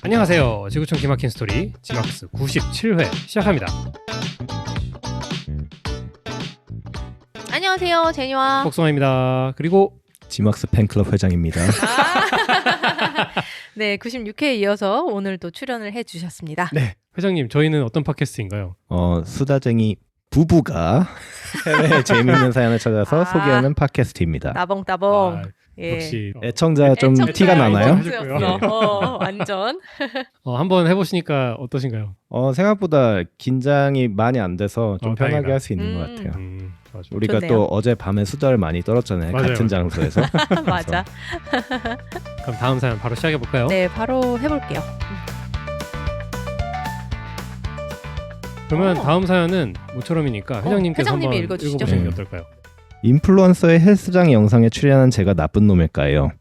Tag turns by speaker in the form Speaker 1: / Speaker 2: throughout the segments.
Speaker 1: 안녕하세요. 지구촌 기막힌 스토리 지막스 97회 시작합니다.
Speaker 2: 안녕하세요. 제니와
Speaker 1: 복숭아입니다. 그리고
Speaker 3: 지막스 팬클럽 회장입니다.
Speaker 2: 네, 96회에 이어서 오늘 또 출연을 해주셨습니다.
Speaker 1: 네, 회장님 저희는 어떤 팟캐스트인가요?
Speaker 3: 수다쟁이 부부가 해외 재미있는 사연을 찾아서 소개하는 팟캐스트입니다.
Speaker 2: 따봉따봉. 예.
Speaker 1: 역시
Speaker 3: 애청자 좀 티가 나나요?
Speaker 2: 완전.
Speaker 1: 한번 해보시니까 어떠신가요?
Speaker 3: 생각보다 긴장이 많이 안 돼서 좀 편하게
Speaker 1: 다행이다.
Speaker 3: 할 수 있는 것 같아요.
Speaker 1: 좋아.
Speaker 3: 우리가
Speaker 2: 좋네요.
Speaker 3: 또 어제 밤에 수다를 많이 떨었잖아요.
Speaker 1: 맞아요.
Speaker 3: 같은 장소에서.
Speaker 2: 맞아.
Speaker 1: 그럼 다음 사연 바로 시작해볼까요?
Speaker 2: 네, 바로 해볼게요.
Speaker 1: 그러면 다음 사연은 모처럼이니까 회장님께서
Speaker 2: 회장님이
Speaker 1: 한번
Speaker 2: 읽어주시죠.
Speaker 1: 읽어보시는 게
Speaker 3: 네.
Speaker 1: 어떨까요?
Speaker 3: 인플루언서의 헬스장 영상에 출연한 제가 나쁜 놈일까요?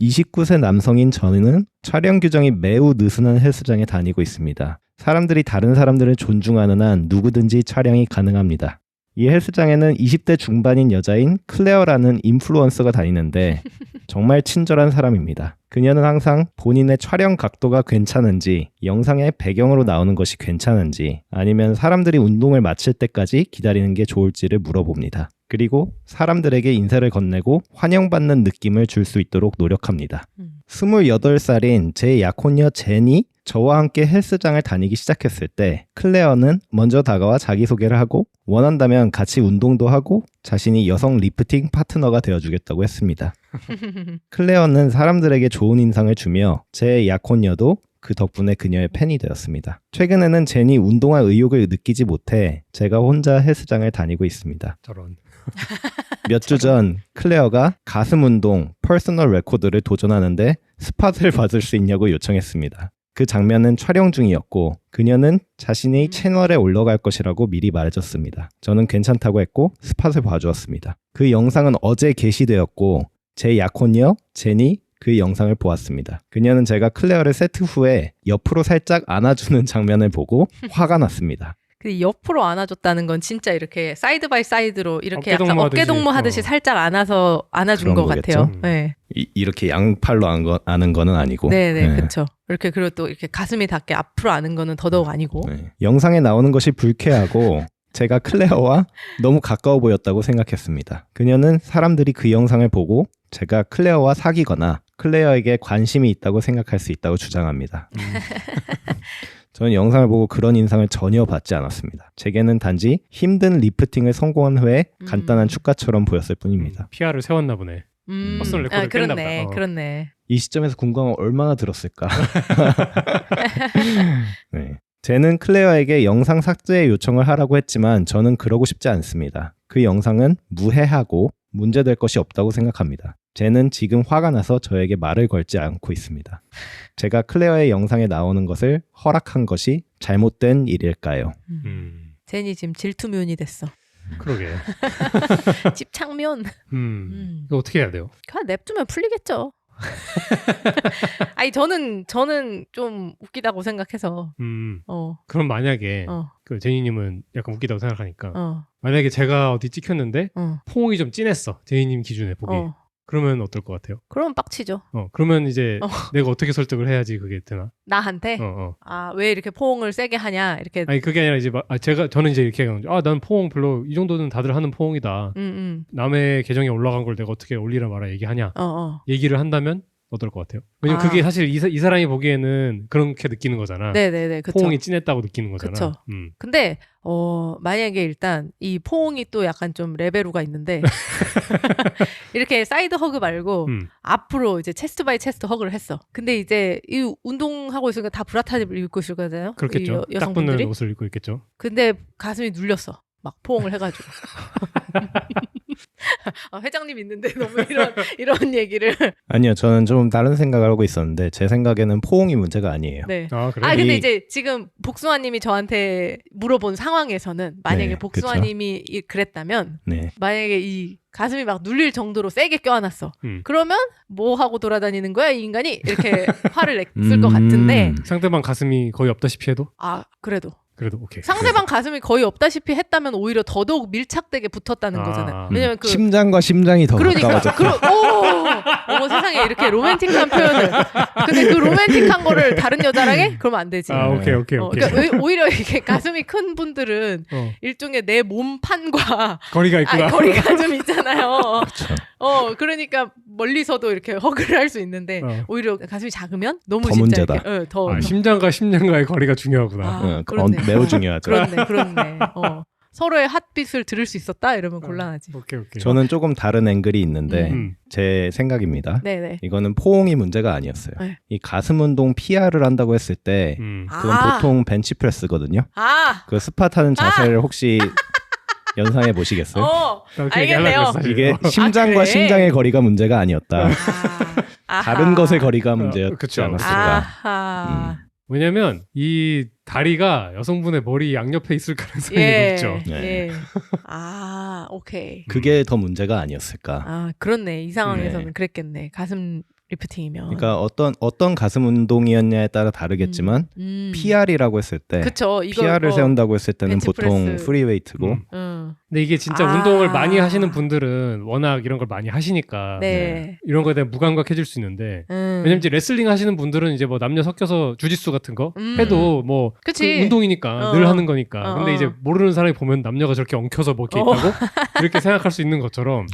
Speaker 3: 29세 남성인 저는 촬영 규정이 매우 느슨한 헬스장에 다니고 있습니다. 사람들이 다른 사람들을 존중하는 한 누구든지 촬영이 가능합니다. 이 헬스장에는 20대 중반인 여자인 클레어라는 인플루언서가 다니는데 정말 친절한 사람입니다. 그녀는 항상 본인의 촬영 각도가 괜찮은지, 영상의 배경으로 나오는 것이 괜찮은지, 아니면 사람들이 운동을 마칠 때까지 기다리는 게 좋을지를 물어봅니다. 그리고 사람들에게 인사를 건네고 환영받는 느낌을 줄 수 있도록 노력합니다. 28살인 제 약혼녀 제니, 저와 함께 헬스장을 다니기 시작했을 때 클레어는 먼저 다가와 자기소개를 하고 원한다면 같이 운동도 하고 자신이 여성 리프팅 파트너가 되어주겠다고 했습니다. 클레어는 사람들에게 좋은 인상을 주며 제 약혼녀도 그 덕분에 그녀의 팬이 되었습니다. 최근에는 제니 운동할 의욕을 느끼지 못해 제가 혼자 헬스장을 다니고 있습니다.
Speaker 1: 저런.
Speaker 3: 몇 주 전 클레어가 가슴 운동 퍼스널 레코드를 도전하는데 스팟을 받을 수 있냐고 요청했습니다. 그 장면은 촬영 중이었고 그녀는 자신의 채널에 올라갈 것이라고 미리 말해줬습니다. 저는 괜찮다고 했고 스팟을 봐주었습니다. 그 영상은 어제 게시되었고 제 약혼녀 제니 그 영상을 보았습니다. 그녀는 제가 클레어를 세트 후에 옆으로 살짝 안아주는 장면을 보고 화가 났습니다.
Speaker 2: 그 옆으로 안아줬다는 건 진짜 이렇게 사이드 바이 사이드로 이렇게 약간
Speaker 1: 어깨동무 하듯이.
Speaker 2: 어깨동무 하듯이 살짝 안아서 안아준
Speaker 3: 그런
Speaker 2: 것
Speaker 3: 거겠죠?
Speaker 2: 같아요. 네,
Speaker 3: 이렇게 양팔로 아는 거는 아니고
Speaker 2: 네, 그렇죠. 이렇게 그리고 또 이렇게 가슴이 닿게 앞으로 아는 거는 더더욱 아니고.
Speaker 3: 네. 영상에 나오는 것이 불쾌하고 제가 클레어와 너무 가까워 보였다고 생각했습니다. 그녀는 사람들이 그 영상을 보고 제가 클레어와 사귀거나 클레어에게 관심이 있다고 생각할 수 있다고 주장합니다. 저는 영상을 보고 그런 인상을 전혀 받지 않았습니다. 제게는 단지 힘든 리프팅을 성공한 후에 간단한 축가처럼 보였을 뿐입니다.
Speaker 1: PR을 세웠나 보네. 퍼스널 레코드를 뺐나
Speaker 2: 그렇네,
Speaker 1: 보다.
Speaker 2: 그렇네.
Speaker 3: 이 시점에서 궁금함을 얼마나 들었을까? 네. 쟤는 클레어에게 영상 삭제 요청을 하라고 했지만 저는 그러고 싶지 않습니다. 그 영상은 무해하고 문제될 것이 없다고 생각합니다. 쟤는 지금 화가 나서 저에게 말을 걸지 않고 있습니다. 제가 클레어의 영상에 나오는 것을 허락한 것이 잘못된 일일까요?
Speaker 2: 제니 지금 질투면이 됐어.
Speaker 1: 그러게.
Speaker 2: 집착면.
Speaker 1: 이거 어떻게 해야 돼요?
Speaker 2: 그냥 냅두면 풀리겠죠. 아니 저는 좀 웃기다고 생각해서.
Speaker 1: 그럼 만약에 그 제니님은 약간 웃기다고 생각하니까 만약에 제가 어디 찍혔는데 포옹이 좀 진했어. 제니님 기준에 보기. 그러면 어떨 것 같아요?
Speaker 2: 그러면 빡치죠.
Speaker 1: 그러면 이제 내가 어떻게 설득을 해야지 그게 되나?
Speaker 2: 나한테? 왜 이렇게 포옹을 세게 하냐? 이렇게.
Speaker 1: 아니 그게 아니라 이제 저는 이제 이렇게 난 포옹 별로 이 정도는 다들 하는 포옹이다. 남의 계정에 올라간 걸 내가 어떻게 올리라 말아 얘기하냐? 얘기를 한다면 어떨 것 같아요? 왜냐면 그게 사실 이 사람이 보기에는 그렇게 느끼는 거잖아.
Speaker 2: 네네네. 그쵸.
Speaker 1: 포옹이 진했다고 느끼는 거잖아.
Speaker 2: 그쵸. 근데 만약에 일단 이 포옹이 또 약간 좀 레벨우가 있는데 이렇게 사이드 허그 말고 앞으로 이제 체스트 바이 체스트 허그를 했어. 근데 이제 이 운동하고 있으니까 다 브라타를 입고 있을 거잖아요.
Speaker 1: 그렇겠죠.
Speaker 2: 이
Speaker 1: 딱 붙는
Speaker 2: 여성분들이.
Speaker 1: 옷을 입고 있겠죠.
Speaker 2: 근데 가슴이 눌렸어. 막 포옹을 해가지고. 회장님 있는데 너무 이런 얘기를.
Speaker 3: 아니요, 저는 좀 다른 생각을 하고 있었는데 제 생각에는 포옹이 문제가 아니에요.
Speaker 2: 네.
Speaker 1: 그래?
Speaker 2: 근데 이제 지금 복숭아님이 저한테 물어본 상황에서는 만약에
Speaker 3: 네,
Speaker 2: 복숭아님이 그랬다면
Speaker 3: 네.
Speaker 2: 만약에 이 가슴이 막 눌릴 정도로 세게 껴안았어. 그러면 뭐 하고 돌아다니는 거야 이 인간이? 이렇게 화를 냈을 것 같은데
Speaker 1: 상대방 가슴이 거의 없다시피 해도
Speaker 2: 그래도
Speaker 1: 그래도 오케이.
Speaker 2: 상대방 가슴이 거의 없다시피 했다면 오히려 더더욱 밀착되게 붙었다는 거잖아요. 왜냐면 그
Speaker 3: 심장과 심장이 더
Speaker 2: 그러니까
Speaker 3: 가까워졌다.
Speaker 2: 어머 세상에 이렇게 로맨틱한 표현을. 근데 그 로맨틱한 거를 다른 여자랑 해? 그러면 안 되지.
Speaker 1: 오케이.
Speaker 2: 그러니까 오히려 이게 가슴이 큰 분들은 일종의 내 몸판과
Speaker 1: 거리가 있구나.
Speaker 2: 거리가 좀 있잖아요.
Speaker 3: 그렇죠.
Speaker 2: 그러니까 멀리서도 이렇게 허그를 할 수 있는데 오히려 가슴이 작으면 너무
Speaker 3: 더
Speaker 2: 진짜
Speaker 3: 문제다.
Speaker 2: 이렇게, 더
Speaker 1: 심장과 심장과의 거리가 중요하구나.
Speaker 2: 그렇네.
Speaker 3: 매우 중요하죠.
Speaker 2: 그렇네. 서로의 핫빛을 들을 수 있었다 이러면 곤란하지.
Speaker 1: 오케이.
Speaker 3: 저는 조금 다른 앵글이 있는데 제 생각입니다.
Speaker 2: 네네.
Speaker 3: 이거는 포옹이 문제가 아니었어요.
Speaker 2: 네.
Speaker 3: 이 가슴 운동 PR을 한다고 했을 때 그건 보통 벤치프레스거든요. 그 스팟 하는 자세를 혹시 연상해 보시겠어요?
Speaker 2: 알겠네요.
Speaker 3: 이게 심장과
Speaker 2: 그래?
Speaker 3: 심장의 거리가 문제가 아니었다. 다른 것의 거리가 문제였지
Speaker 1: 그쵸.
Speaker 3: 않았을까.
Speaker 1: 왜냐면 이 다리가 여성분의 머리 양옆에 있을 가능성이 높죠.
Speaker 3: 네.
Speaker 2: 오케이.
Speaker 3: 그게 더 문제가 아니었을까.
Speaker 2: 그렇네. 이 상황에서는 그랬겠네. 가슴 리프팅이면.
Speaker 3: 그러니까 어떤 가슴 운동이었냐에 따라 다르겠지만 PR이라고 했을 때
Speaker 2: 그쵸, 이거,
Speaker 3: PR을 세운다고 했을 때는
Speaker 2: 벤치프레스.
Speaker 3: 보통 프리웨이트고
Speaker 1: 근데 이게 진짜 운동을 많이 하시는 분들은 워낙 이런 걸 많이 하시니까
Speaker 2: 네.
Speaker 1: 이런 거에 대한 무감각해질 수 있는데 왜냐면 이제 레슬링 하시는 분들은 이제 뭐 남녀 섞여서 주짓수 같은 거 해도 뭐 그 운동이니까 늘 하는 거니까 근데 이제 모르는 사람이 보면 남녀가 저렇게 엉켜서 뭐 이렇게 있다고 이렇게 생각할 수 있는 것처럼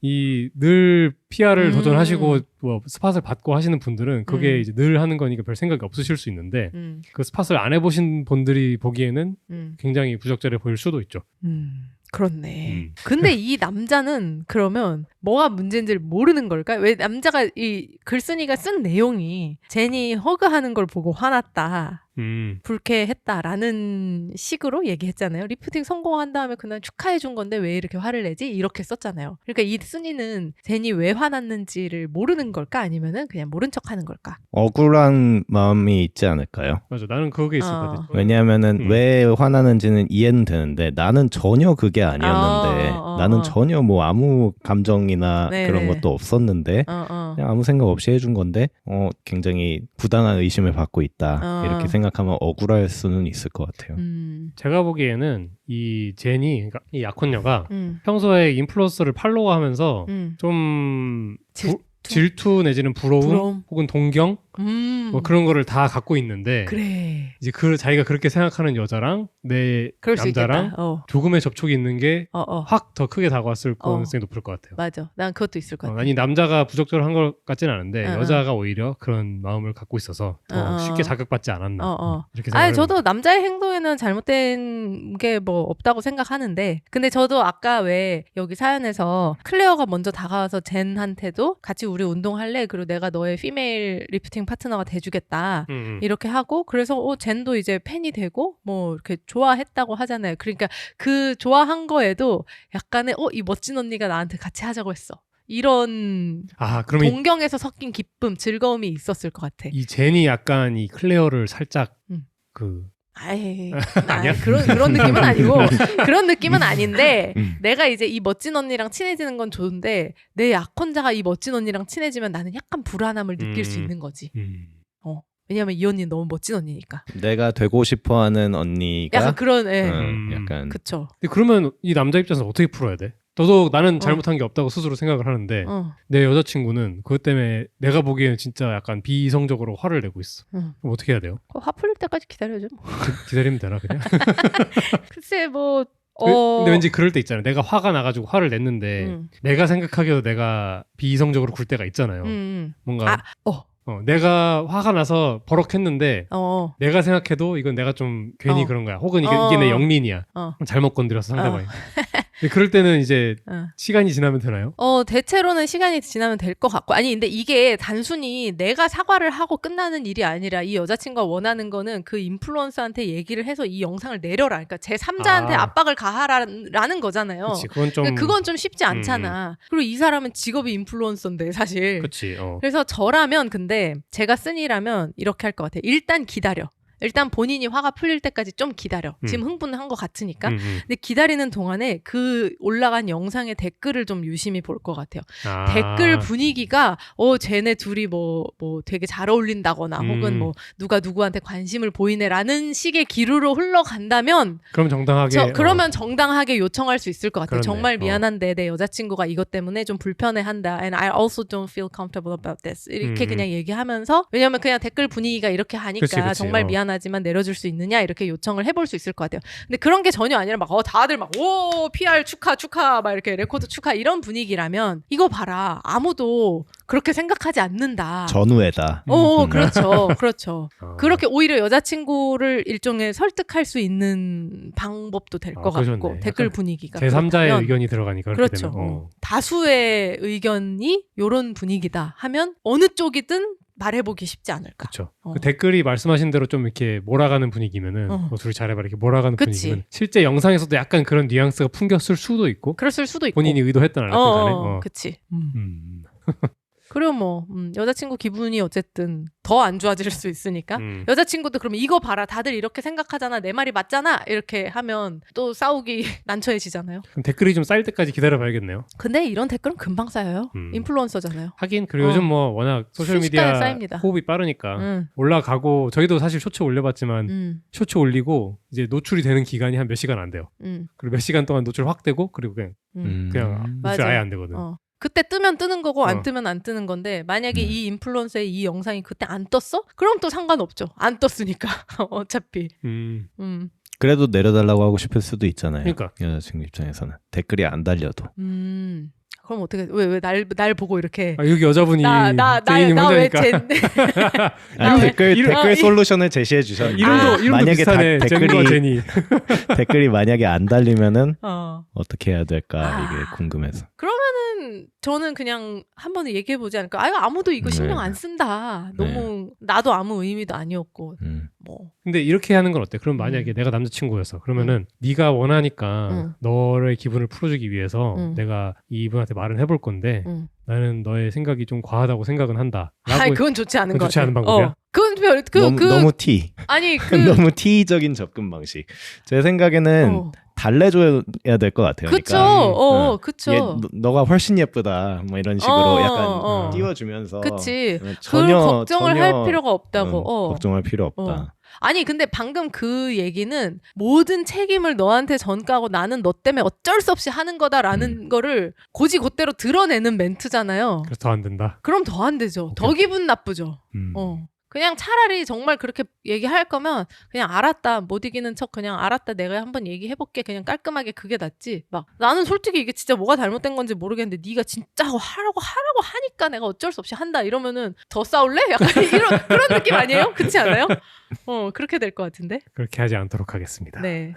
Speaker 1: 이 늘 PR을 도전하시고 뭐 스팟을 받고 하시는 분들은 그게 이제 늘 하는 거니까 별 생각이 없으실 수 있는데 그 스팟을 안 해보신 분들이 보기에는 굉장히 부적절해 보일 수도 있죠.
Speaker 2: 그렇네. 근데 이 남자는 그러면 뭐가 문제인지를 모르는 걸까? 왜 남자가 이 글쓴이가 쓴 내용이 제니 허그하는 걸 보고 화났다. 불쾌했다라는 식으로 얘기했잖아요. 리프팅 성공한 다음에 그날 축하해 준 건데 왜 이렇게 화를 내지? 이렇게 썼잖아요. 그러니까 이 쓴이는 제니 왜 화났는지를 모르는 걸까? 아니면은 그냥 모른 척하는 걸까?
Speaker 3: 억울한 마음이 있지 않을까요?
Speaker 1: 맞아. 나는 그게 있을 것 같아.
Speaker 3: 왜냐하면은 왜 화나는지는 이해는 되는데 나는 전혀 그게 아니었는데 나는 전혀 뭐 아무 감정이나 그런 것도 없었는데 그냥 아무 생각 없이 해준 건데 굉장히 부당한 의심을 받고 있다. 이렇게 생각하면 억울할 수는 있을 것 같아요.
Speaker 1: 제가 보기에는 이 제니, 그러니까 이 약혼녀가 평소에 인플루언서를 팔로우하면서 좀 질투 내지는 부러움? 혹은 동경 뭐 그런 거를 다 갖고 있는데
Speaker 2: 그래.
Speaker 1: 이제 자기가 그렇게 생각하는 여자랑 내 남자랑 조금의 접촉이 있는 게 확 더 크게 다가왔을 가능성이 높을 것 같아요.
Speaker 2: 맞아. 난 그것도 있을 것 같아.
Speaker 1: 아니 남자가 부적절한 것 같지는 않은데 여자가 오히려 그런 마음을 갖고 있어서 더 쉽게 자극받지 않았나 이렇게 생각해요.
Speaker 2: 저도 남자의 행동에는 잘못된 게 뭐 없다고 생각하는데 근데 저도 아까 왜 여기 사연에서 클레어가 먼저 다가와서 젠한테도 같이 우리 운동할래? 그리고 내가 너의 피메일 리프팅 파트너가 돼주겠다. 이렇게 하고 그래서 젠도 이제 팬이 되고 뭐 이렇게 좋아했다고 하잖아요. 그러니까 그 좋아한 거에도 약간의 이 멋진 언니가 나한테 같이 하자고 했어. 이런
Speaker 1: 그럼
Speaker 2: 동경에서 섞인 기쁨, 즐거움이 있었을 것 같아.
Speaker 1: 이 젠이 약간 이 클레어를 살짝
Speaker 2: 아니야? 그런 느낌은 아니고 그런 느낌은 아닌데 내가 이제 이 멋진 언니랑 친해지는 건 좋은데 내 약혼자가 이 멋진 언니랑 친해지면 나는 약간 불안함을 느낄 수 있는 거지. 왜냐면 이 언니는 너무 멋진 언니니까. 내가
Speaker 3: 되고 싶어하는 언니가
Speaker 2: 약간 그런
Speaker 3: 약간
Speaker 2: 그쵸.
Speaker 1: 근데 그러면 이 남자 입장에서 어떻게 풀어야 돼? 너도 나는 잘못한 게 없다고 스스로 생각을 하는데 내 여자친구는 그것 때문에 내가 보기에는 진짜 약간 비이성적으로 화를 내고 있어. 그럼 어떻게 해야 돼요?
Speaker 2: 화 풀릴 때까지 기다려줘.
Speaker 1: 기다리면 되나 그냥?
Speaker 2: 글쎄 뭐
Speaker 1: 근데 왠지 그럴 때 있잖아요. 내가 화가 나가지고 화를 냈는데 내가 생각하기에도 내가 비이성적으로 굴 때가 있잖아요. 뭔가 내가 화가 나서 버럭했는데 내가 생각해도 이건 내가 좀 괜히 그런 거야. 혹은 이게 내 영린이야. 잘못 건드려서 상대방이. 그럴 때는 이제 시간이 지나면 되나요?
Speaker 2: 대체로는 시간이 지나면 될 것 같고 근데 이게 단순히 내가 사과를 하고 끝나는 일이 아니라 이 여자친구가 원하는 거는 그 인플루언서한테 얘기를 해서 이 영상을 내려라. 그러니까 제3자한테 압박을 가하라는 거잖아요.
Speaker 1: 그치, 그건
Speaker 2: 좀 쉽지 않잖아. 그리고 이 사람은 직업이 인플루언서인데 사실.
Speaker 1: 그치,
Speaker 2: 그래서 저라면 근데 제가 쓴이라면 이렇게 할 것 같아요. 일단 기다려. 일단 본인이 화가 풀릴 때까지 좀 기다려. 지금 흥분한 것 같으니까. 근데 기다리는 동안에 그 올라간 영상의 댓글을 좀 유심히 볼 것 같아요. 댓글 분위기가 쟤네 둘이 뭐 되게 잘 어울린다거나 혹은 뭐 누가 누구한테 관심을 보이네라는 식의 기류로 흘러간다면
Speaker 1: 그럼 정당하게
Speaker 2: 그러면 정당하게 요청할 수 있을 것 같아요.
Speaker 1: 그렇네.
Speaker 2: 정말 미안한데 내 여자친구가 이것 때문에 좀 불편해한다. And I also don't feel comfortable about this. 이렇게 그냥 얘기하면서 왜냐면 그냥 댓글 분위기가 이렇게 하니까
Speaker 1: 그치.
Speaker 2: 정말 미안하지만 내려줄 수 있느냐 이렇게 요청을 해볼 수 있을 것 같아요. 근데 그런 게 전혀 아니라 막 다들 막 오 PR 축하 막 이렇게 레코드 축하 이런 분위기라면 이거 봐라 아무도 그렇게 생각하지 않는다.
Speaker 3: 전우애다.
Speaker 2: 그렇죠. 그렇게 오히려 여자친구를 일종의 설득할 수 있는 방법도 될 것 같고 댓글 분위기가
Speaker 1: 제3자의 의견이 들어가니까
Speaker 2: 그렇죠. 다수의 의견이 이런 분위기다 하면 어느 쪽이든 말해보기 쉽지 않을까.
Speaker 1: 그렇죠. 그 댓글이 말씀하신 대로 좀 이렇게 몰아가는 분위기면은 둘이 잘해봐 이렇게 몰아가는 분위기면 실제 영상에서도 약간 그런 뉘앙스가 풍겼을 수도 있고
Speaker 2: 그랬을 수도 있고
Speaker 1: 본인이 의도했던 안 했던 간에
Speaker 2: 그치. 그리고 뭐 여자친구 기분이 어쨌든 더 안 좋아질 수 있으니까 여자친구도 그러면 이거 봐라 다들 이렇게 생각하잖아 내 말이 맞잖아 이렇게 하면 또 싸우기 난처해지잖아요.
Speaker 1: 그럼 댓글이 좀 쌓일 때까지 기다려봐야겠네요.
Speaker 2: 근데 이런 댓글은 금방 쌓여요. 인플루언서잖아요.
Speaker 1: 하긴 그리고 요즘 뭐 워낙 소셜미디어 호흡이 빠르니까 올라가고 저희도 사실 쇼츠 올려봤지만 쇼츠 올리고 이제 노출이 되는 기간이 한 몇 시간 안 돼요. 그리고 몇 시간 동안 노출 확 되고 그리고 그냥 노출 아예 안 되거든.
Speaker 2: 그때 뜨면 뜨는 거고 안 뜨면 안 뜨는 건데 만약에 이 인플루언서의 이 영상이 그때 안 떴어? 그럼 또 상관없죠. 안 떴으니까 어차피.
Speaker 3: 그래도 내려달라고 하고 싶을 수도 있잖아요.
Speaker 1: 그러니까.
Speaker 3: 여자친구 입장에서는 댓글이 안 달려도.
Speaker 2: 그럼 어떻게 왜 날 보고 이렇게
Speaker 1: 여기 여자분이 제이님 혼자니까
Speaker 3: 댓글 솔루션을 제시해 주셔.
Speaker 1: 이름도
Speaker 3: 만약에 댓글이 만약에 안 달리면은 어떻게 해야 될까 이게 궁금해서.
Speaker 2: 그러면은 저는 그냥 한번 얘기해 보지 않을까. 아무도 이거 신경 안 쓴다. 너무 나도 아무 의미도 아니었고 뭐.
Speaker 1: 근데 이렇게 하는 건 어때? 그럼 만약에 내가 남자친구였어. 그러면은 네가 원하니까 너의 기분을 풀어주기 위해서 내가 이분한테 말은 해볼 건데 나는 너의 생각이 좀 과하다고 생각은 한다.
Speaker 2: 그건 좋지 않은 것 같아.
Speaker 1: 좋지 않은 방법이야?
Speaker 2: 그건
Speaker 3: 너무 티.
Speaker 2: 아니
Speaker 3: 너무 티적인 접근 방식. 제 생각에는 달래줘야 될 것 같아요.
Speaker 2: 그쵸. 그쵸.
Speaker 3: 너가 훨씬 예쁘다. 뭐 이런 식으로 약간 띄워주면서.
Speaker 2: 그치.
Speaker 3: 전혀
Speaker 2: 걱정을 할 필요가 없다고.
Speaker 3: 걱정할 필요 없다.
Speaker 2: 아니 근데 방금 그 얘기는 모든 책임을 너한테 전가하고 나는 너 때문에 어쩔 수 없이 하는 거다라는 거를 곧이곧대로 드러내는 멘트잖아요.
Speaker 1: 그래서 더 안 된다.
Speaker 2: 그럼 더 안 되죠. 더 기분 나쁘죠. 그냥 차라리 정말 그렇게 얘기할 거면 그냥 알았다 못 이기는 척 그냥 알았다 내가 한번 얘기해볼게 그냥 깔끔하게 그게 낫지. 막 나는 솔직히 이게 진짜 뭐가 잘못된 건지 모르겠는데 네가 진짜 하라고 하니까 내가 어쩔 수 없이 한다 이러면은 더 싸울래? 약간 그런 느낌 아니에요? 그렇지 않아요? 그렇게 될 것 같은데.
Speaker 1: 그렇게 하지 않도록 하겠습니다.
Speaker 2: 네.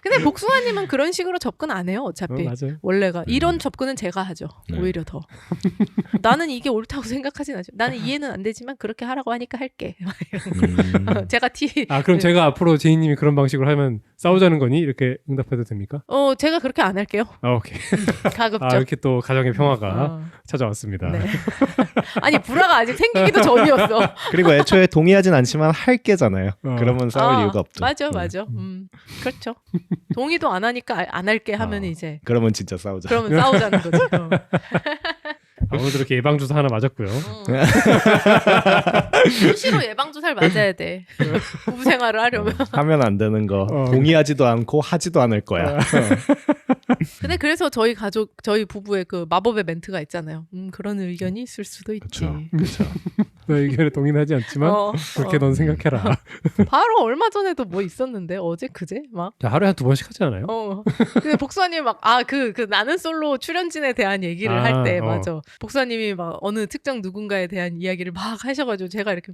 Speaker 2: 근데 복숭아님은 그런 식으로 접근 안 해요 어차피.
Speaker 1: 맞아요.
Speaker 2: 원래가 이런 접근은 제가 하죠. 오히려 더. 나는 이게 옳다고 생각하진 않죠. 나는 이해는 안 되지만 그렇게 하라고 하니까 할게. 제가
Speaker 1: 그럼 제가 앞으로 제이님이 그런 방식으로 하면 싸우자는 거니? 이렇게 응답해도 됩니까?
Speaker 2: 제가 그렇게 안 할게요.
Speaker 1: 오케이.
Speaker 2: 가급적.
Speaker 1: 이렇게 또 가정의 평화가 찾아왔습니다.
Speaker 2: 네. 아니 불화가 아직 생기기도 전이었어.
Speaker 3: 그리고 애초에 동의하진 않지만 할게잖아요. 그러면 싸울 이유가 없죠.
Speaker 2: 맞아. 그렇죠. 동의도 안 하니까 안 할게 하면 이제.
Speaker 3: 그러면 진짜 싸우자.
Speaker 2: 그러면 싸우자는 거지.
Speaker 1: 오늘도 이렇게 예방주사 하나 맞았고요.
Speaker 2: 수시로 예방주사를 맞아야 돼. 부부 생활을 하려면.
Speaker 3: 하면 안 되는 거. 동의하지도 않고 하지도 않을 거야.
Speaker 2: 근데 그래서 저희 부부의 그 마법의 멘트가 있잖아요. 그런 의견이 있을 수도 있지.
Speaker 3: 그렇죠.
Speaker 1: 너 의견에 동의는 하지 않지만 그렇게 넌 생각해라.
Speaker 2: 바로 얼마 전에도 뭐 있었는데 어제 그제 막
Speaker 1: 하루에 한 2번씩 하지 않아요?
Speaker 2: 근데 복수아님 막 그 나는 솔로 출연진에 대한 얘기를 할 때 맞아. 복수아님이 막 어느 특정 누군가에 대한 이야기를 막 하셔가지고 제가 이렇게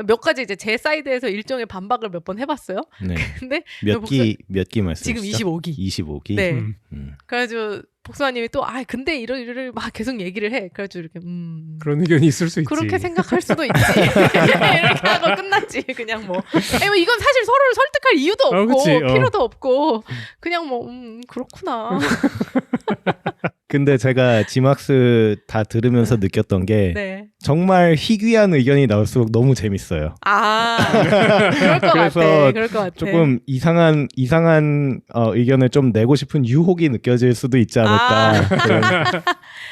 Speaker 2: 몇 가지 이제 제 사이드에서 일종의 반박을 몇 번 해봤어요.
Speaker 3: 네.
Speaker 2: 근데
Speaker 3: 몇 기 말씀이시죠?
Speaker 2: 지금 25기.
Speaker 3: 25기.
Speaker 2: 네. 그래가지고 복수아님이 또 근데 이를 막 계속 얘기를 해. 그래가지고 이렇게
Speaker 1: 그런 의견이 있을 수 있지.
Speaker 2: 그렇게 생각할 수도 있지. 이렇게 하고 끝났지. 그냥 뭐 이건 사실 서로를 설득할 이유도 없고 필요도 없고 그냥 뭐 그렇구나.
Speaker 3: 근데 제가 지막스 다 들으면서 느꼈던 게
Speaker 2: 네.
Speaker 3: 정말 희귀한 의견이 나올수록 너무 재밌어요.
Speaker 2: 그럴 것
Speaker 3: 그래서
Speaker 2: 같아. 그럴 것 같아.
Speaker 3: 조금 이상한 의견을 좀 내고 싶은 유혹이 느껴질 수도 있지 않을까 그런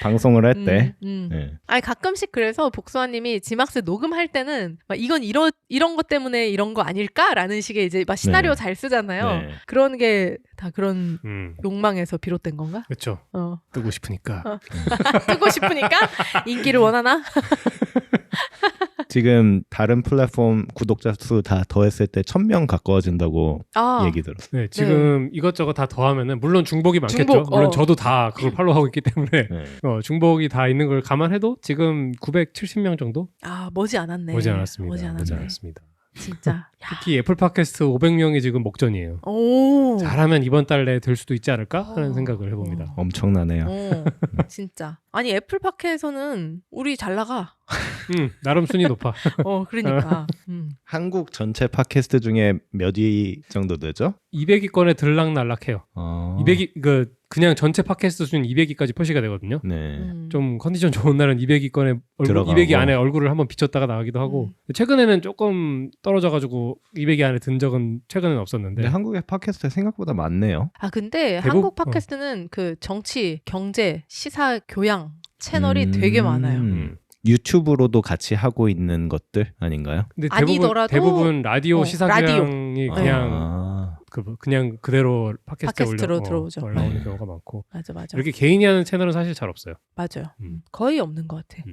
Speaker 3: 방송을 할 때.
Speaker 2: 네. 아니 가끔씩 그래서 복수아님이 지막스 녹음할 때는 막 이건 이런 것 때문에 이런 거 아닐까라는 식의 이제 막 시나리오
Speaker 3: 네.
Speaker 2: 잘 쓰잖아요.
Speaker 3: 네.
Speaker 2: 그런 게 다 그런 욕망에서 비롯된 건가?
Speaker 1: 그렇죠. 뜨고 싶으니까.
Speaker 2: 뜨고 싶으니까 인기를 원하나?
Speaker 3: 지금 다른 플랫폼 구독자 수 다 더했을 때 1,000명 가까워진다고 얘기 들었어요.
Speaker 1: 네, 지금 이것저것 다 더하면은 물론 중복이 많겠죠.
Speaker 2: 중복,
Speaker 1: 물론 저도 다 그걸 팔로우하고 있기 때문에
Speaker 3: 네.
Speaker 1: 중복이 다 있는 걸 감안해도 지금 970명 정도?
Speaker 2: 머지 않았네.
Speaker 1: 머지 않았습니다.
Speaker 2: 머지 않았네. 진짜.
Speaker 1: 특히 애플 팟캐스트 500명이 지금 목전이에요.
Speaker 2: 오.
Speaker 1: 잘하면 이번 달 내에 될 수도 있지 않을까 하는 생각을 해봅니다.
Speaker 3: 엄청나네요.
Speaker 2: 진짜. 아니 애플 팟캐에서는 우리 잘 나가.
Speaker 1: 나름 순위 높아.
Speaker 2: 그러니까.
Speaker 3: 한국 전체 팟캐스트 중에 몇 위 정도 되죠?
Speaker 1: 200위권에 들락날락해요. 200위 그냥 전체 팟캐스트 수준 200위까지 표시가 되거든요.
Speaker 3: 네.
Speaker 1: 좀 컨디션 좋은 날은 200위권에 200위 안에 얼굴을 한번 비쳤다가 나가기도 하고 최근에는 조금 떨어져가지고 200위 안에 든 적은 최근에는 없었는데.
Speaker 3: 근데 한국의 팟캐스트 생각보다 많네요.
Speaker 2: 근데 한국 팟캐스트는 그 정치, 경제, 시사, 교양 채널이 되게 많아요.
Speaker 3: 유튜브로도 같이 하고 있는 것들 아닌가요?
Speaker 1: 근데
Speaker 2: 아니더라도
Speaker 1: 대부분 라디오 시사교양이 그냥 그냥 그대로
Speaker 2: 팟캐스트로 들어오죠.
Speaker 1: 올라오는 경우가 많고.
Speaker 2: 맞아.
Speaker 1: 이렇게 개인이 하는 채널은 사실 잘 없어요.
Speaker 2: 맞아요. 거의 없는 것 같아.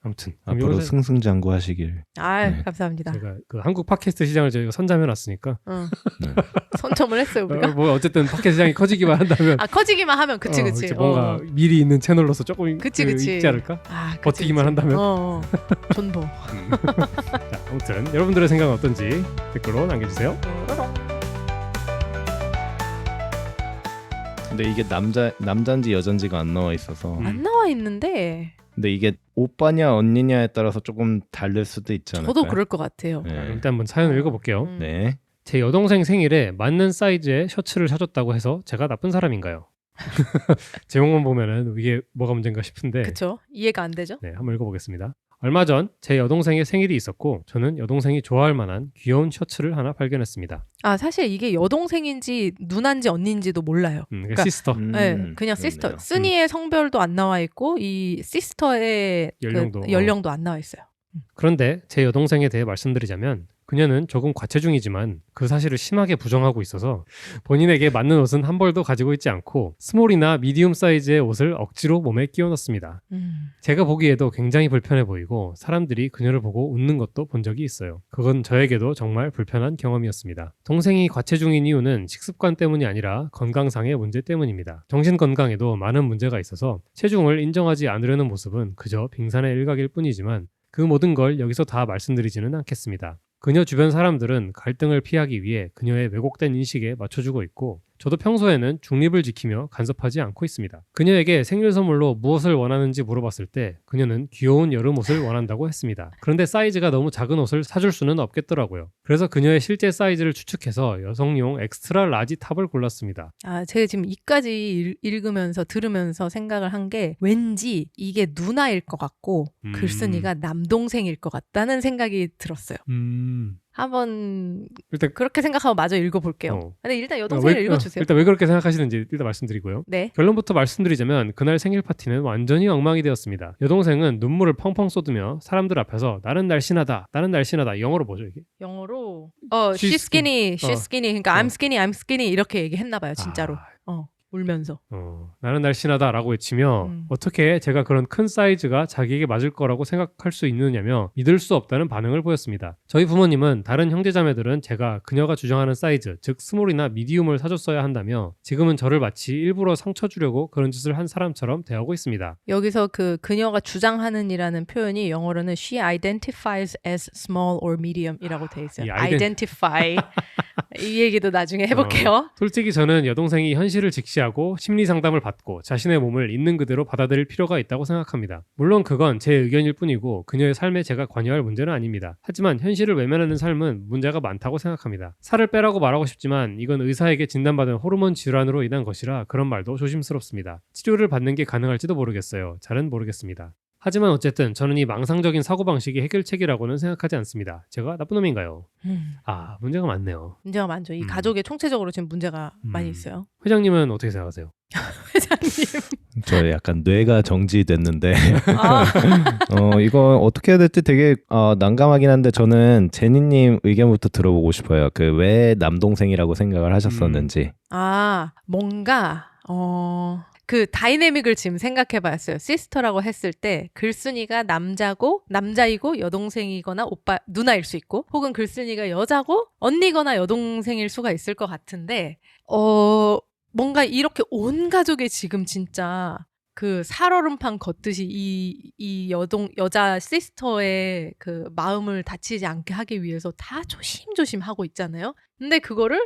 Speaker 1: 아무튼
Speaker 3: 앞으로 승승장구하시길.
Speaker 2: 네. 감사합니다.
Speaker 1: 제가 그 한국 팟캐스트 시장을 저희가 선점해놨으니까.
Speaker 2: 네. 선점을 했어요 우리가.
Speaker 1: 뭐 어쨌든 팟캐스트 시장이 커지기만 한다면.
Speaker 2: 커지기만 하면 그치.
Speaker 1: 뭔가 미리 있는 채널로서 조금
Speaker 2: 그치.
Speaker 1: 있지 않을까? 버티기만
Speaker 2: 그치.
Speaker 1: 한다면.
Speaker 2: 존버.
Speaker 1: 자, 아무튼 여러분들의 생각은 어떤지 댓글로 남겨주세요.
Speaker 3: 근데 이게 남잔지 여잔지가 안 나와 있어서.
Speaker 2: 안 나와 있는데.
Speaker 3: 근데 이게 오빠냐 언니냐에 따라서 조금 다를 수도 있잖아요.
Speaker 2: 저도 그럴 것 같아요.
Speaker 1: 네. 일단 한번 사연을 읽어볼게요.
Speaker 3: 네.
Speaker 1: 제 여동생 생일에 맞는 사이즈의 셔츠를 사줬다고 해서 제가 나쁜 사람인가요? 제목만 보면은 이게 뭐가 문제인가 싶은데.
Speaker 2: 그렇죠. 이해가 안 되죠?
Speaker 1: 네, 한번 읽어보겠습니다. 얼마 전 제 여동생의 생일이 있었고 저는 여동생이 좋아할 만한 귀여운 셔츠를 하나 발견했습니다.
Speaker 2: 사실 이게 여동생인지 누나인지 언니인지도 몰라요.
Speaker 1: 그러니까 시스터.
Speaker 2: 네, 그냥 시스터. 쓰니의 성별도 안 나와 있고 이 시스터의 연령도 안 나와 있어요.
Speaker 1: 그런데 제 여동생에 대해 말씀드리자면 그녀는 조금 과체중이지만 그 사실을 심하게 부정하고 있어서 본인에게 맞는 옷은 한 벌도 가지고 있지 않고 스몰이나 미디움 사이즈의 옷을 억지로 몸에 끼워 넣습니다. 제가 보기에도 굉장히 불편해 보이고 사람들이 그녀를 보고 웃는 것도 본 적이 있어요. 그건 저에게도 정말 불편한 경험이었습니다. 동생이 과체중인 이유는 식습관 때문이 아니라 건강상의 문제 때문입니다. 정신건강에도 많은 문제가 있어서 체중을 인정하지 않으려는 모습은 그저 빙산의 일각일 뿐이지만 그 모든 걸 여기서 다 말씀드리지는 않겠습니다. 그녀 주변 사람들은 갈등을 피하기 위해 그녀의 왜곡된 인식에 맞춰주고 있고 저도 평소에는 중립을 지키며 간섭하지 않고 있습니다. 그녀에게 생일 선물로 무엇을 원하는지 물어봤을 때 그녀는 귀여운 여름옷을 원한다고 했습니다. 그런데 사이즈가 너무 작은 옷을 사줄 수는 없겠더라고요. 그래서 그녀의 실제 사이즈를 추측해서 여성용 엑스트라 라지 탑을 골랐습니다.
Speaker 2: 제가 지금 이까지 읽으면서 들으면서 생각을 한 게 왠지 이게 누나일 것 같고 글쓴이가 남동생일 것 같다는 생각이 들었어요. 한번 일단 그렇게 생각하고 마저 읽어볼게요. 근데 일단 여동생을 읽어주세요.
Speaker 1: 일단 왜 그렇게 생각하시는지 일단 말씀드리고요.
Speaker 2: 네.
Speaker 1: 결론부터 말씀드리자면 그날 생일 파티는 완전히 엉망이 되었습니다. 여동생은 눈물을 펑펑 쏟으며 사람들 앞에서 나는 날씬하다 영어로 뭐죠 이게?
Speaker 2: 영어로 she's skinny, she's skinny. 그러니까 I'm skinny 이렇게 얘기했나 봐요 진짜로. 울면서
Speaker 1: 나는 날씬하다라고 외치며 어떻게 제가 그런 큰 사이즈가 자기에게 맞을 거라고 생각할 수 있느냐며 믿을 수 없다는 반응을 보였습니다. 저희 부모님은 다른 형제자매들은 제가 그녀가 주장하는 사이즈 즉 스몰이나 미디움을 사줬어야 한다며 지금은 저를 마치 일부러 상처 주려고 그런 짓을 한 사람처럼 대하고 있습니다.
Speaker 2: 여기서 그녀가 주장하는 이라는 표현이 영어로는 she identifies as small or medium 이라고 돼 있어요. identify 이 얘기도 나중에 해볼게요.
Speaker 1: 솔직히 저는 여동생이 현실을 직시하고 심리 상담을 받고 자신의 몸을 있는 그대로 받아들일 필요가 있다고 생각합니다. 물론 그건 제 의견일 뿐이고 그녀의 삶에 제가 관여할 문제는 아닙니다. 하지만 현실을 외면하는 삶은 문제가 많다고 생각합니다. 살을 빼라고 말하고 싶지만 이건 의사에게 진단받은 호르몬 질환으로 인한 것이라 그런 말도 조심스럽습니다. 치료를 받는 게 가능할지도 모르겠어요. 잘은 모르겠습니다. 하지만 어쨌든 저는 이 망상적인 사고방식이 해결책이라고는 생각하지 않습니다. 제가 나쁜 놈인가요? 문제가 많네요.
Speaker 2: 문제가 많죠. 이 가족에 총체적으로 지금 문제가 많이 있어요.
Speaker 1: 회장님은 어떻게 생각하세요?
Speaker 2: 회장님.
Speaker 3: 저 약간 뇌가 정지됐는데 이거 어떻게 해야 될지 되게 난감하긴 한데 저는 제니님 의견부터 들어보고 싶어요. 그 왜 남동생이라고 생각을 하셨었는지.
Speaker 2: 뭔가 그 다이내믹을 지금 생각해 봤어요. 시스터라고 했을 때 글쓴이가 남자이고 여동생이거나 누나일 수 있고 혹은 글쓴이가 여자고 언니거나 여동생일 수가 있을 것 같은데 뭔가 이렇게 온 가족의 지금 진짜 그 살얼음판 걷듯이 이 여자 시스터의 그 마음을 다치지 않게 하기 위해서 다 조심조심 하고 있잖아요. 근데 그거를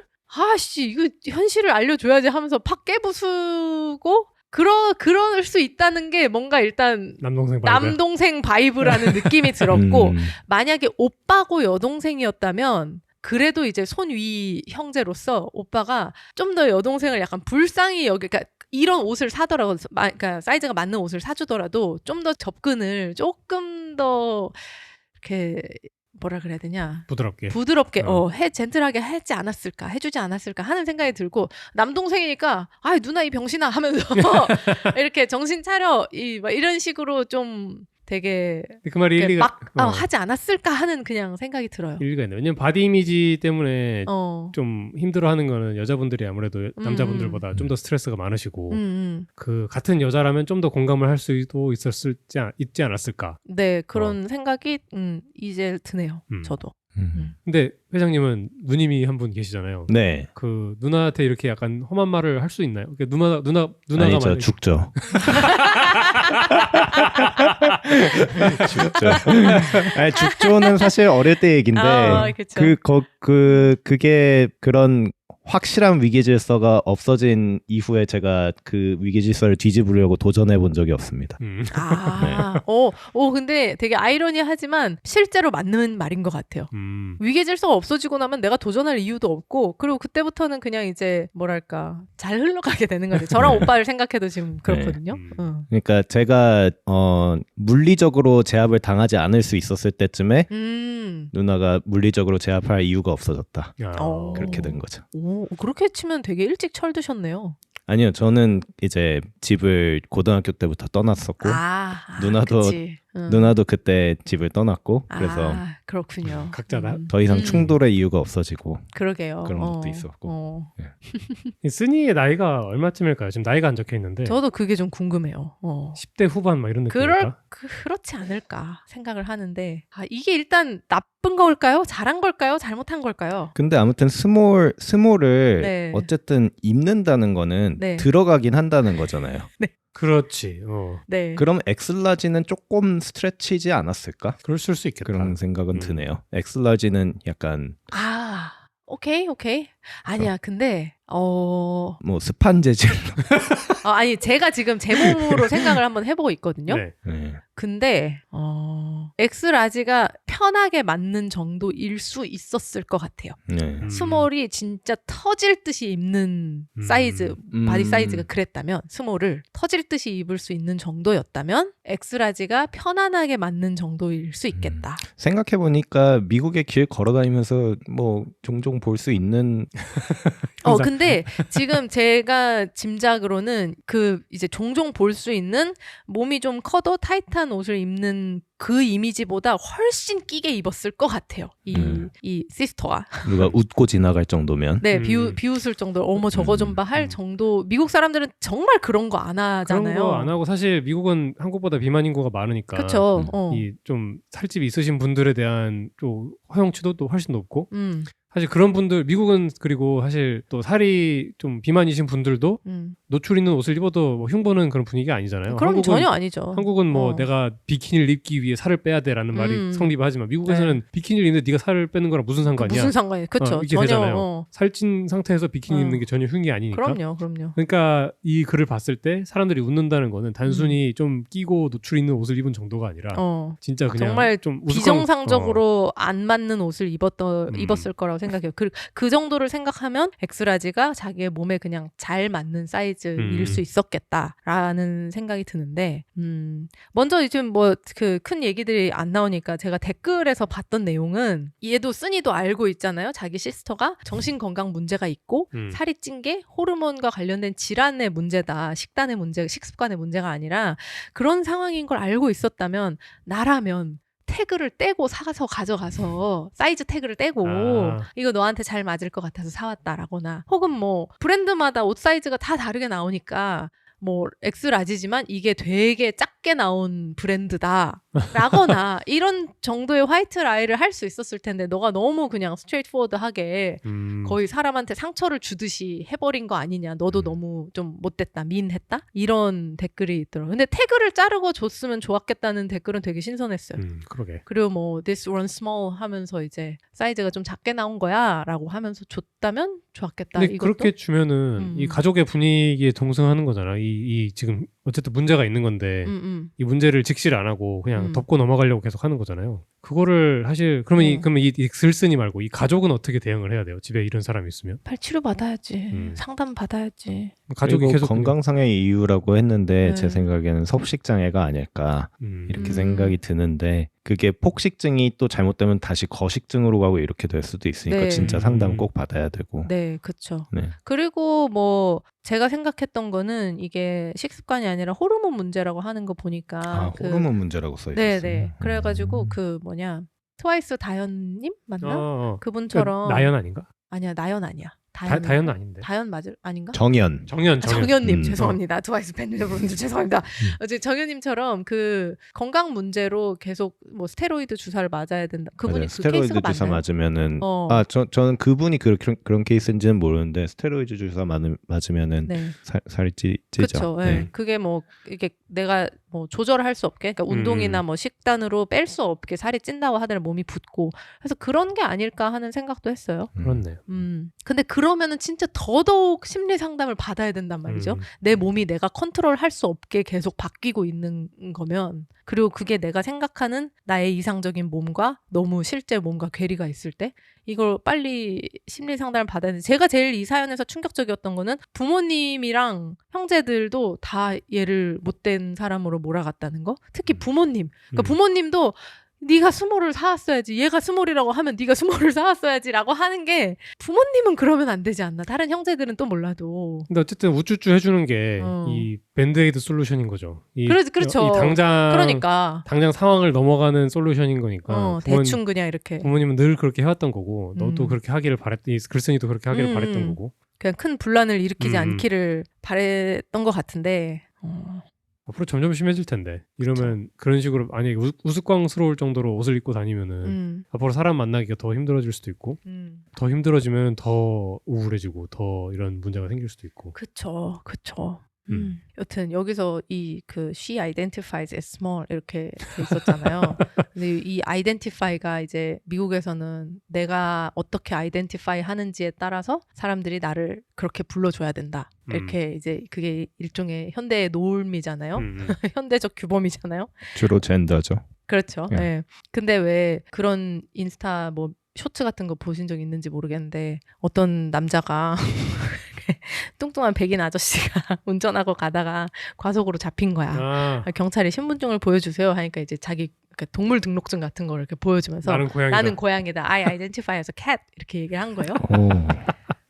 Speaker 2: 이거 현실을 알려줘야지 하면서 팍 깨부수고 그럴 수 있다는 게 뭔가 일단 남동생 바이브라는 느낌이 들었고 만약에 오빠고 여동생이었다면 그래도 이제 손위 형제로서 오빠가 좀 더 여동생을 약간 불쌍히 그러니까 이런 옷을 사더라도 그러니까 사이즈가 맞는 옷을 사주더라도 좀 더 접근을 조금 더 이렇게 뭐라 그래야 되냐 부드럽게 젠틀하게 해주지 않았을까 하는 생각이 들고 남동생이니까 누나 이 병신아 하면서 이렇게 정신 차려 이런 식으로 좀 되게
Speaker 1: 그 말이 일리가
Speaker 2: 하지 않았을까 하는 그냥 생각이 들어요.
Speaker 1: 일리가 있네요. 왜냐면 바디 이미지 때문에 좀 힘들어하는 거는 여자분들이 아무래도 남자분들보다 좀 더 스트레스가 많으시고 그 같은 여자라면 좀 더 공감을 할 수도 있지 않았을까.
Speaker 2: 네, 그런 생각이 이제 드네요. 저도.
Speaker 1: 근데 회장님은 누님이 한 분 계시잖아요.
Speaker 3: 네.
Speaker 1: 그 누나한테 이렇게 약간 험한 말을 할 수 있나요? 누나가
Speaker 3: 아니죠, 죽죠. 죽죠. 죽죠는 사실 어릴 때 얘긴데 그게 그런 확실한 위계질서가 없어진 이후에 제가 그 위계질서를 뒤집으려고 도전해 본 적이 없습니다.
Speaker 1: 네.
Speaker 2: 근데 되게 아이러니하지만 실제로 맞는 말인 것 같아요. 위계질서가 없어지고 나면 내가 도전할 이유도 없고 그리고 그때부터는 그냥 이제 뭐랄까 잘 흘러가게 되는 거죠. 저랑 오빠를 생각해도 지금 그렇거든요.
Speaker 3: 그러니까 제가 물리적으로 제압을 당하지 않을 수 있었을 때쯤에 누나가 물리적으로 제압할 이유가 없어졌다. 그렇게 된 거죠.
Speaker 2: 그렇게 치면 되게 일찍 철드셨네요.
Speaker 3: 아니요, 저는 이제 집을 고등학교 때부터 떠났었고 누나도 그때 집을 떠났고 그래서
Speaker 2: 그렇군요.
Speaker 1: 각자
Speaker 3: 더 이상 충돌의 이유가 없어지고
Speaker 2: 그러게요.
Speaker 3: 그런 것도 있었고.
Speaker 1: 쓰니의 나이가 얼마쯤일까요? 지금 나이가 안 적혀 있는데.
Speaker 2: 저도 그게 좀 궁금해요.
Speaker 1: 10대 후반 막 이런 느낌일까?
Speaker 2: 그렇지 않을까 생각을 하는데 이게 일단 나쁜 걸까요? 잘한 걸까요? 잘못한 걸까요?
Speaker 3: 근데 아무튼 스몰을 어쨌든 입는다는 거는 들어가긴 한다는 거잖아요.
Speaker 2: 네.
Speaker 1: 그렇지.
Speaker 2: 네.
Speaker 3: 그럼 엑슬라지는 조금 스트레치지 않았을까?
Speaker 1: 그럴 수 있겠다.
Speaker 3: 그런 생각은 드네요. 엑슬라지는 약간
Speaker 2: 오케이. 아니야, 근데
Speaker 3: 뭐 습한 재질로
Speaker 2: 아니 제가 지금 제 몸으로 생각을 한번 해보고 있거든요.
Speaker 1: 네.
Speaker 2: 근데 엑스라지가 편하게 맞는 정도일 수 있었을 것 같아요. 스몰이 진짜 터질 듯이 입는 사이즈, 바디 사이즈가 그랬다면 스몰을 터질 듯이 입을 수 있는 정도였다면 엑스라지가 편안하게 맞는 정도일 수 있겠다.
Speaker 3: 생각해보니까 미국에 길 걸어다니면서 뭐 종종 볼 수 있는
Speaker 2: 근데 지금 제가 짐작으로는 이제 종종 볼 수 있는 몸이 좀 커도 타이트한 옷을 입는 그 이미지보다 훨씬 끼게 입었을 것 같아요. 이 시스터가.
Speaker 3: 누가 웃고 지나갈 정도면.
Speaker 2: 네, 비웃을 정도. 어머 저거 좀 봐 할 정도. 미국 사람들은 정말 그런 거 안 하잖아요.
Speaker 1: 그런 거 안 하고 사실 미국은 한국보다 비만 인구가 많으니까.
Speaker 2: 그렇죠.
Speaker 1: 이 좀 살집이 있으신 분들에 대한 좀 허용치도 또 훨씬 높고. 사실 그런 분들 미국은 그리고 사실 또 살이 좀 비만이신 분들도 노출 있는 옷을 입어도 뭐 흉보는 그런 분위기가 아니잖아요.
Speaker 2: 그럼 전혀 아니죠.
Speaker 1: 한국은 뭐 내가 비키니를 입기 위해 살을 빼야 돼라는 말이 성립하지만 미국에서는 네. 비키니를 입는데 네가 살을 빼는 거랑 무슨 상관이야?
Speaker 2: 무슨 상관이야? 그렇죠.
Speaker 1: 이게 전혀, 되잖아요. 살찐 상태에서 비키니 입는 게 전혀 흉이 아니니까.
Speaker 2: 그럼요.
Speaker 1: 그러니까 이 글을 봤을 때 사람들이 웃는다는 거는 단순히 좀 끼고 노출 있는 옷을 입은 정도가 아니라 진짜 그냥
Speaker 2: 정말
Speaker 1: 좀
Speaker 2: 비정상적으로 안 맞는 옷을 입었을 거라고 생각해요. 그 정도를 생각하면 엑스라지가 자기의 몸에 그냥 잘 맞는 사이즈일 수 있었겠다라는 생각이 드는데 먼저 이제 뭐 그 큰 얘기들이 안 나오니까 제가 댓글에서 봤던 내용은 얘도 쓰니도 알고 있잖아요. 자기 시스터가 정신건강 문제가 있고 살이 찐 게 호르몬과 관련된 질환의 문제다. 식단의 문제, 식습관의 문제가 아니라 그런 상황인 걸 알고 있었다면 나라면 태그를 떼고 사서 가져가서 사이즈 태그를 떼고 이거 너한테 잘 맞을 것 같아서 사왔다라거나 혹은 뭐 브랜드마다 옷 사이즈가 다 다르게 나오니까 뭐 엑스라지지만 이게 되게 작게 나온 브랜드다 라거나 이런 정도의 화이트 라이를 할 수 있었을 텐데 너가 너무 그냥 스트레이트 포워드하게 거의 사람한테 상처를 주듯이 해버린 거 아니냐. 너도 너무 좀 못됐다, 민했다 이런 댓글이 있더라고요. 근데 태그를 자르고 줬으면 좋았겠다는 댓글은 되게 신선했어요.
Speaker 1: 그러게.
Speaker 2: 그리고 뭐 this one small 하면서 이제 사이즈가 좀 작게 나온 거야 라고 하면서 줬다면 좋았겠다.
Speaker 1: 근데
Speaker 2: 이것도?
Speaker 1: 그렇게 주면은 이 가족의 분위기에 동승하는 거잖아. 이 지금 어쨌든 문제가 있는 건데 이 문제를 직시를 안 하고 그냥 덮고 넘어가려고 계속 하는 거잖아요. 그거를 사실 그러면 그러면 이 글쓴이 말고 이 가족은 어떻게 대응을 해야 돼요? 집에 이런 사람이 있으면?
Speaker 2: 빨리 치료 받아야지. 상담 받아야지.
Speaker 3: 가족이 계속 건강상의 이유라고 했는데 제 생각에는 섭식 장애가 아닐까 이렇게 생각이 드는데 그게 폭식증이 또 잘못되면 다시 거식증으로 가고 이렇게 될 수도 있으니까 진짜 상담 꼭 받아야 되고.
Speaker 2: 네, 그렇죠. 그리고 뭐 제가 생각했던 거는 이게 식습관이 아니라 호르몬 문제라고 하는 거 보니까
Speaker 3: 호르몬 문제라고 써 있었어요.
Speaker 2: 네. 그래가지고 그 뭐냐 트와이스 다현님 맞나? 그분처럼
Speaker 1: 나연 아닌가?
Speaker 2: 아니야, 나연 아니야.
Speaker 1: 다현은 아닌데.
Speaker 2: 다현 맞을 아닌가?
Speaker 3: 정연님
Speaker 2: 죄송합니다. 트와이스 팬 여러분들 죄송합니다. 어제 정연님처럼 그 건강 문제로 계속 뭐 스테로이드 주사를 맞아야 된다. 그분이 그
Speaker 3: 스테로이드
Speaker 2: 케이스가
Speaker 3: 주사
Speaker 2: 맞나요?
Speaker 3: 맞으면은 저는 그분이 그런 케이스인지는 모르는데 스테로이드 주사 맞으면은 살이 찌죠.
Speaker 2: 그렇죠. 네. 그게 뭐 이게 내가 뭐 조절할 수 없게, 그러니까 운동이나 뭐 식단으로 뺄 수 없게 살이 찐다고 하더라도 몸이 붓고, 그래서 그런 게 아닐까 하는 생각도 했어요.
Speaker 1: 그렇네요.
Speaker 2: 근데 그러면은 진짜 더더욱 심리 상담을 받아야 된단 말이죠. 내 몸이 내가 컨트롤할 수 없게 계속 바뀌고 있는 거면, 그리고 그게 내가 생각하는 나의 이상적인 몸과 너무 실제 몸과 괴리가 있을 때 이걸 빨리 심리 상담을 받아야 되는데, 제가 제일 이 사연에서 충격적이었던 거는 부모님이랑 형제들도 다 얘를 못된 사람으로 몰아갔다는 거. 특히 부모님. 그러니까 부모님도 네가 스몰을 사왔어야지, 얘가 스몰이라고 하면 네가 스몰을 사왔어야지라고 하는 게, 부모님은 그러면 안 되지 않나? 다른 형제들은 또 몰라도.
Speaker 1: 근데 어쨌든 우쭈쭈 해주는 게 이 밴드에이드 솔루션인 거죠.
Speaker 2: 그렇죠.
Speaker 1: 이 당장 상황을 넘어가는 솔루션인 거니까.
Speaker 2: 대충 그냥 이렇게.
Speaker 1: 부모님은 늘 그렇게 해왔던 거고, 너도 그렇게 하기를 글쓴이도 그렇게 하기를 바랬던 거고.
Speaker 2: 그냥 큰 분란을 일으키지 않기를 바랬던 것 같은데.
Speaker 1: 앞으로 점점 심해질 텐데, 이러면 그런 식으로 만약에 우스꽝스러울 정도로 옷을 입고 다니면은 앞으로 사람 만나기가 더 힘들어질 수도 있고, 더 힘들어지면 더 우울해지고 더 이런 문제가 생길 수도 있고.
Speaker 2: 그쵸. 여튼 여기서 그 she identifies as small 이렇게 돼 있었잖아요. 근데 이 identify가 이제 미국에서는 내가 어떻게 identify 하는지에 따라서 사람들이 나를 그렇게 불러줘야 된다. 이렇게 이제 그게 일종의 현대의 놀미잖아요. 현대적 규범이잖아요.
Speaker 3: 주로 젠더죠.
Speaker 2: 그렇죠. 네. 근데 왜 그런 인스타 뭐 쇼츠 같은 거 보신 적 있는지 모르겠는데, 어떤 남자가 뚱뚱한 백인 아저씨가 운전하고 가다가 과속으로 잡힌 거야. 경찰이 신분증을 보여주세요 하니까 이제 자기 동물 등록증 같은 걸 이렇게 보여주면서 나는 고양이다. I identify as a cat 이렇게 얘기를 한 거예요.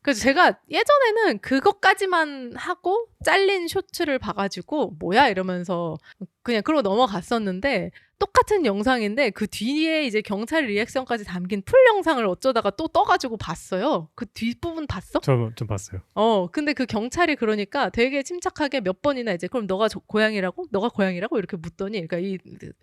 Speaker 2: 그래서 제가 예전에는 그것까지만 하고 잘린 쇼츠를 봐가지고 뭐야 이러면서 그냥 그러고 넘어갔었는데, 똑같은 영상인데 그 뒤에 이제 경찰 리액션까지 담긴 풀 영상을 어쩌다가 또 떠가지고 봤어요. 그 뒷부분 봤어?
Speaker 1: 좀 봤어요.
Speaker 2: 근데 그 경찰이 그러니까 되게 침착하게 몇 번이나 이제 그럼 너가 고양이라고? 너가 고양이라고? 이렇게 묻더니 그러니까 이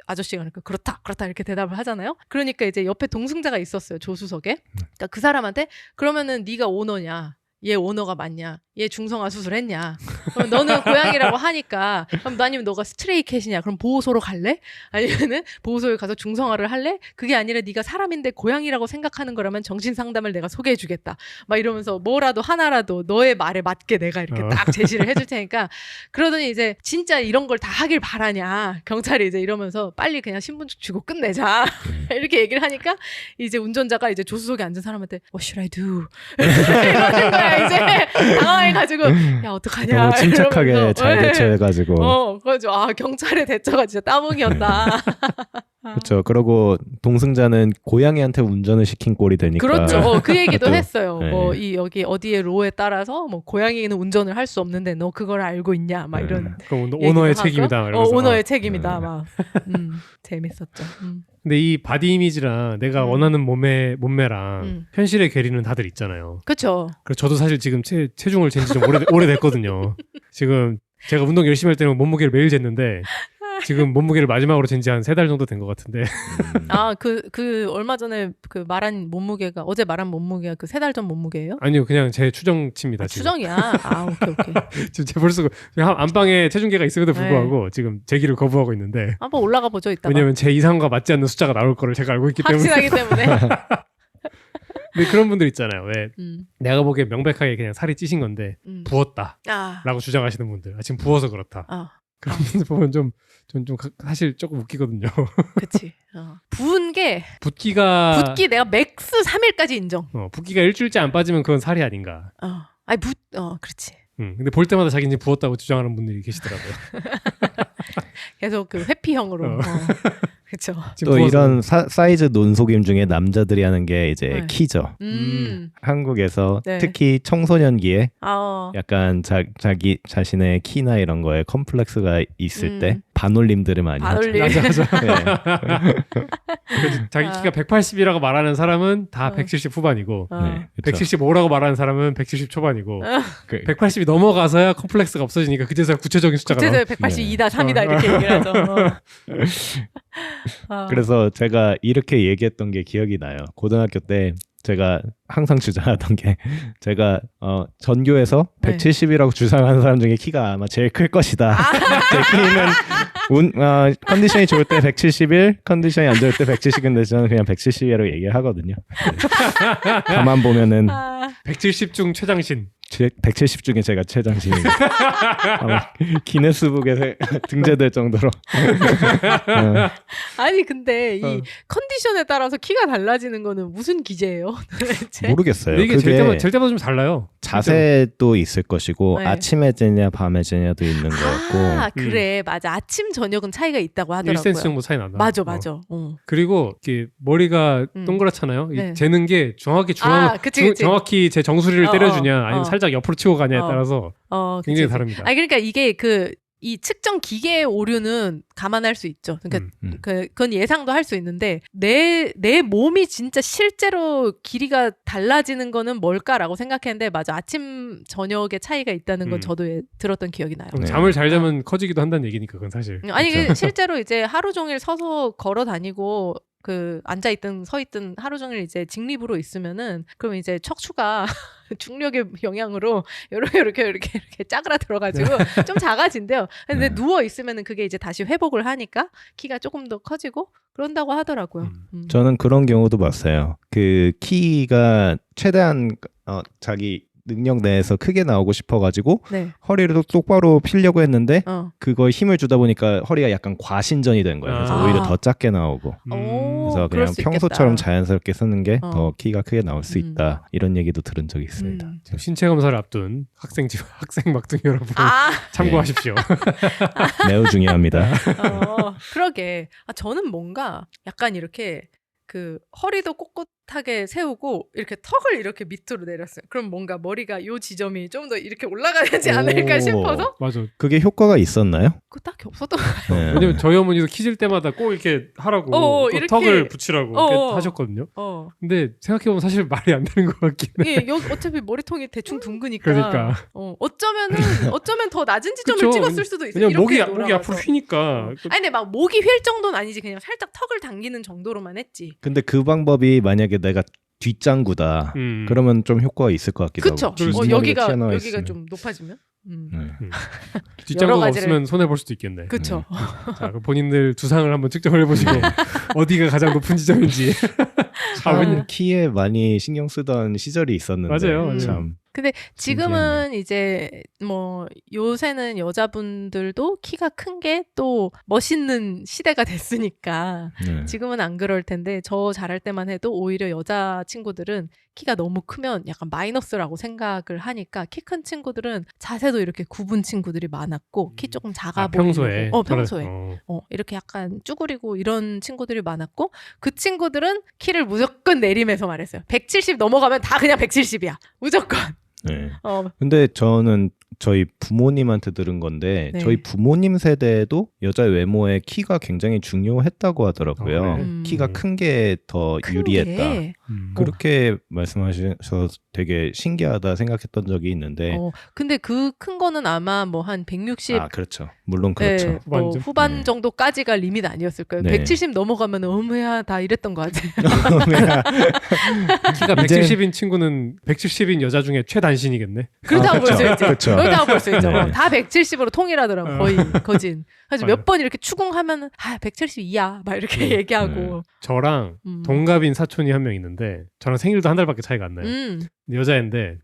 Speaker 2: 아저씨가 그러니까 그렇다 이렇게 대답을 하잖아요. 그러니까 이제 옆에 동승자가 있었어요. 조수석에. 그러니까 그 사람한테 그러면은 네가 오너냐? 얘 오너가 맞냐? 얘 중성화 수술했냐? 그럼 너는 고양이라고 하니까 그럼 아니면 너가 스트레이 캣이냐? 그럼 보호소로 갈래? 아니면은 보호소에 가서 중성화를 할래? 그게 아니라 네가 사람인데 고양이라고 생각하는 거라면 정신 상담을 내가 소개해 주겠다. 막 이러면서 뭐라도 하나라도 너의 말에 맞게 내가 이렇게 딱 제시를 해줄 테니까 그러더니 이제 진짜 이런 걸 다 하길 바라냐? 경찰이 이제 이러면서 빨리 그냥 신분증 주고 끝내자. 이렇게 얘기를 하니까 이제 운전자가 이제 조수석에 앉은 사람한테 What should I do? 이러는 거야. 이제 당황해가지고 야 어떡하냐
Speaker 3: 너무 침착하게
Speaker 2: 이러면서.
Speaker 3: 잘 대처해가지고
Speaker 2: 그렇죠. 경찰의 대처가 진짜 따봉이었다.
Speaker 3: 그렇죠. 그러고 동승자는 고양이한테 운전을 시킨 꼴이 되니까
Speaker 2: 그렇죠. 그 얘기도
Speaker 3: 또,
Speaker 2: 했어요.
Speaker 3: 네.
Speaker 2: 뭐 여기 어디의 로에 따라서 뭐 고양이는 운전을 할 수 없는데 너 그걸 알고 있냐 막 이런
Speaker 1: 그럼 오너의 책임이다.
Speaker 2: 오너의 책임이다. 막 재밌었죠.
Speaker 1: 근데 이 바디 이미지랑 내가 원하는 몸매랑 현실의 괴리는 다들 있잖아요.
Speaker 2: 그렇죠.
Speaker 1: 그래서 저도 사실 지금 체중을 잰 지 좀 오래됐거든요. 지금 제가 운동 열심히 할 때는 몸무게를 매일 쟀는데 지금 몸무게를 마지막으로 잰 지 한 3달 정도 된 것 같은데.
Speaker 2: 그 얼마 전에 그 말한 몸무게가 어제 말한 몸무게가 그 3달 전 몸무게예요?
Speaker 1: 아니요, 그냥 제 추정치입니다.
Speaker 2: 추정이야. 오케이.
Speaker 1: 지금 제 벌써 안방에 체중계가 있음에도 불구하고 지금 재기를 거부하고 있는데.
Speaker 2: 한번 올라가 보죠 이따가.
Speaker 1: 왜냐면 제 이상과 맞지 않는 숫자가 나올 거를 제가 알고 있기 때문에.
Speaker 2: 확신하기 때문에.
Speaker 1: 근데 그런 분들 있잖아요. 왜 내가 보기에 명백하게 그냥 살이 찌신 건데 부었다라고 주장하시는 분들. 지금 부어서 그렇다. 그런 분들 보면 좀 사실 조금 웃기거든요.
Speaker 2: 그치. 부은 게 붓기 내가 맥스 3일까지 인정.
Speaker 1: 붓기가 일주일째 안 빠지면 그건 살이 아닌가.
Speaker 2: 그렇지.
Speaker 1: 근데 볼 때마다 자기 이제 부었다고 주장하는 분들이 계시더라고요.
Speaker 2: 계속 그 회피형으로. 그렇죠.
Speaker 3: 또 이런 사이즈 논속임 중에 남자들이 하는 게 이제 키죠. 한국에서 특히 청소년기에 약간 자기 자신의 키나 이런 거에 컴플렉스가 있을 때 반올림들을 많이 하죠.
Speaker 1: 맞아. 자기 키가 180이라고 말하는 사람은 다 170 후반이고 175라고 말하는 사람은 170 초반이고 180이 넘어가서야 컴플렉스가 없어지니까 그제서야 구체적인 숫자가 나와요.
Speaker 2: 182다 3이다 이렇게 얘기를 하죠.
Speaker 3: 그래서 제가 이렇게 얘기했던 게 기억이 나요. 고등학교 때 제가 항상 주장하던 게 제가 전교에서 170이라고 주장하는 사람 중에 키가 아마 제일 클 것이다. 제 키는 컨디션이 좋을 때 171, 컨디션이 안 좋을 때 170인데 저는 그냥 170이라고 얘기를 하거든요. 가만 보면은
Speaker 1: 170 중 최장신.
Speaker 3: 170 중에 제가 최장신입니다. 아마 기네스북에 등재될 정도로.
Speaker 2: 아니 근데 이 컨디션에 따라서 키가 달라지는 거는 무슨 기제예요?
Speaker 3: 모르겠어요.
Speaker 1: 이게 잴 때마다 좀 달라요.
Speaker 3: 자세도 있을 것이고 아침에 재냐 밤에 재냐도 있는 거였고.
Speaker 2: 그래 맞아. 아침 저녁은 차이가 있다고 하더라고요.
Speaker 1: 1cm 정도 차이 난다.
Speaker 2: 맞아.
Speaker 1: 그리고 이렇게 머리가 동그랗잖아요. 재는 게 정확히 정확히 제 정수리를 때려주냐 아니면 살짝 옆으로 치고 가냐에 따라서 굉장히 다릅니다.
Speaker 2: 그러니까 이게 이 측정 기계의 오류는 감안할 수 있죠. 그러니까 그건 예상도 할 수 있는데 내 몸이 진짜 실제로 길이가 달라지는 거는 뭘까라고 생각했는데 맞아. 아침 저녁에 차이가 있다는 건 저도 들었던 기억이 나요.
Speaker 1: 잠을 잘 자면 커지기도 한다는 얘기니까 그건 사실.
Speaker 2: 아니 실제로 이제 하루 종일 서서 걸어 다니고 앉아 있든 서 있든 하루 종일 이제 직립으로 있으면은 그럼 이제 척추가 중력의 영향으로 이렇게 짜그라들어가지고 좀 작아진대요. 근데 누워 있으면은 그게 이제 다시 회복을 하니까 키가 조금 더 커지고 그런다고 하더라고요.
Speaker 3: 저는 그런 경우도 봤어요. 그 키가 최대한 자기 능력 내에서 크게 나오고 싶어가지고 허리를 똑바로 펴려고 했는데 그거에 힘을 주다 보니까 허리가 약간 과신전이 된 거예요. 그래서 오히려 더 작게 나오고
Speaker 2: 그래서
Speaker 3: 그냥 평소처럼 자연스럽게 쓰는 게 더 키가 크게 나올 수 있다. 이런 얘기도 들은 적이 있습니다.
Speaker 1: 신체 검사를 앞둔 학생 막둥이 여러분 참고하십시오.
Speaker 3: 매우 중요합니다.
Speaker 2: 그러게. 저는 뭔가 약간 이렇게 그 허리도 꼿꼿 빳빳하게 세우고 이렇게 턱을 이렇게 밑으로 내렸어요. 그럼 뭔가 머리가 요 지점이 좀 더 이렇게 올라가지 않을까 싶어서.
Speaker 1: 맞아.
Speaker 3: 그게 효과가 있었나요?
Speaker 2: 그거 딱히 없었던 것 같아요.
Speaker 3: 네.
Speaker 1: 왜냐면 저희 어머니도 키질 때마다 꼭 이렇게 하라고 꼭
Speaker 2: 이렇게.
Speaker 1: 턱을 붙이라고 이렇게 하셨거든요. 근데 생각해보면 사실 말이 안 되는 것 같긴 해.
Speaker 2: 이게 어차피 머리통이 대충 둥그니까.
Speaker 1: 그러니까.
Speaker 2: 어쩌면 더 낮은 지점을
Speaker 1: 그쵸.
Speaker 2: 찍었을 수도 있어요.
Speaker 1: 왜냐면 목이
Speaker 2: 돌아가서.
Speaker 1: 앞으로 휘니까.
Speaker 2: 아니 근데 막 목이 휠 정도는 아니지. 그냥 살짝 턱을 당기는 정도로만 했지.
Speaker 3: 근데 그 방법이 만약에 내가 뒷장구다. 그러면 좀 효과가 있을 것 같기도
Speaker 2: 그쵸?
Speaker 3: 하고. 뒷머리가
Speaker 2: 여기가
Speaker 3: 있으면.
Speaker 2: 좀 높아지면.
Speaker 1: 뒷장구가 없으면 손해 볼 수도 있겠네.
Speaker 2: 그렇죠.
Speaker 1: 자, 그럼 본인들 두상을 한번 측정을 해보시고 어디가 가장 높은 지점인지.
Speaker 3: 키에 많이 신경 쓰던 시절이 있었는데.
Speaker 1: 맞아요.
Speaker 3: 참.
Speaker 2: 근데 지금은 이제 뭐 요새는 여자분들도 키가 큰 게 또 멋있는 시대가 됐으니까 지금은 안 그럴 텐데 저 자랄 때만 해도 오히려 여자 친구들은 키가 너무 크면 약간 마이너스라고 생각을 하니까 키 큰 친구들은 자세도 이렇게 굽은 친구들이 많았고 키 조금 작아 보이고 평소에 이렇게 약간 쭈그리고 이런 친구들이 많았고 그 친구들은 키를 무조건 내리면서 말했어요. 170 넘어가면 다 그냥 170이야. 무조건.
Speaker 3: 네. 근데 저는 저희 부모님한테 들은 건데
Speaker 2: 네.
Speaker 3: 저희 부모님 세대에도 여자 외모에 키가 굉장히 중요했다고 하더라고요. 키가 큰 게 더 유리했다. 그렇게 말씀하셔서 되게 신기하다 생각했던 적이 있는데
Speaker 2: 근데 그 큰 거는 아마 뭐 한 160
Speaker 3: 그렇죠. 물론 그렇죠.
Speaker 2: 네, 뭐 후반 정도까지가 리밋 아니었을 거예요.
Speaker 3: 네.
Speaker 2: 170 넘어가면 어머야 다 이랬던 거 같아요.
Speaker 1: 키가 170인 친구는 170인 여자 중에 최단신이겠네.
Speaker 2: 그렇다고 볼 수 있죠.
Speaker 3: 그렇죠.
Speaker 2: 그렇다고 볼 수 있죠.
Speaker 3: 네.
Speaker 2: 다 170으로 통일하더라고 거의 거진. 그래서 몇 번 이렇게 추궁하면 172야 막 이렇게 얘기하고.
Speaker 1: 저랑 동갑인 사촌이 한 명 있는데 저랑 생일도 한 달밖에 차이가 안 나요. 여자인데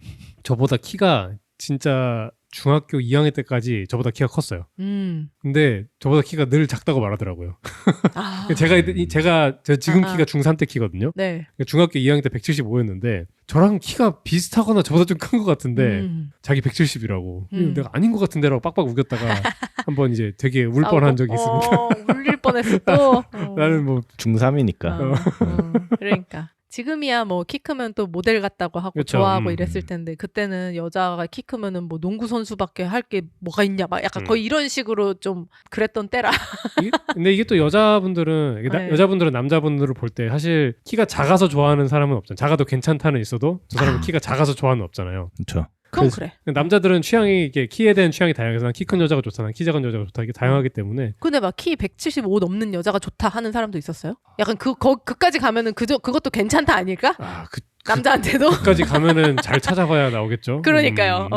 Speaker 1: 저보다 키가 진짜 중학교 2학년 때까지 저보다 키가 컸어요. 근데 저보다 키가 늘 작다고 말하더라고요. 제가 지금 키가 중3 때 키거든요.
Speaker 2: 네.
Speaker 1: 중학교 2학년 때 175였는데 저랑 키가 비슷하고 저보다 좀 큰 것 같은데 자기 170이라고 내가 아닌 것 같은데라고 빡빡 우겼다가 한번 이제 되게 울 뻔한 적이 있습니다.
Speaker 2: 울릴 뻔했어 또.
Speaker 1: 나는 뭐
Speaker 3: 중3이니까.
Speaker 2: 그러니까. 지금이야 뭐 키 크면 또 모델 같다고 하고
Speaker 1: 그쵸.
Speaker 2: 좋아하고 이랬을 텐데 그때는 여자가 키 크면은 뭐 농구 선수밖에 할 게 뭐가 있냐 막 약간 거의 이런 식으로 좀 그랬던 때라.
Speaker 1: 근데 이게 또 여자분들은
Speaker 2: 네.
Speaker 1: 여자분들은 남자분들을 볼 때 사실 키가 작아서 좋아하는 사람은 없잖아요. 작아도 괜찮다는 있어도 저 사람은 키가 작아서 좋아하는 없잖아요.
Speaker 3: 그렇죠.
Speaker 2: 그럼 그래.
Speaker 1: 남자들은 취향이 이게 키에 대한 취향이 다양해서 키 큰 여자가 좋다, 키 작은 여자가 좋다 이게 다양하기 때문에.
Speaker 2: 근데 막 키 175 넘는 여자가 좋다 하는 사람도 있었어요? 약간 그까지 가면은 그것도 괜찮다 아닐까? 남자한테도?
Speaker 1: 그까지 가면은 잘 찾아봐야 나오겠죠.
Speaker 2: 그러니까요.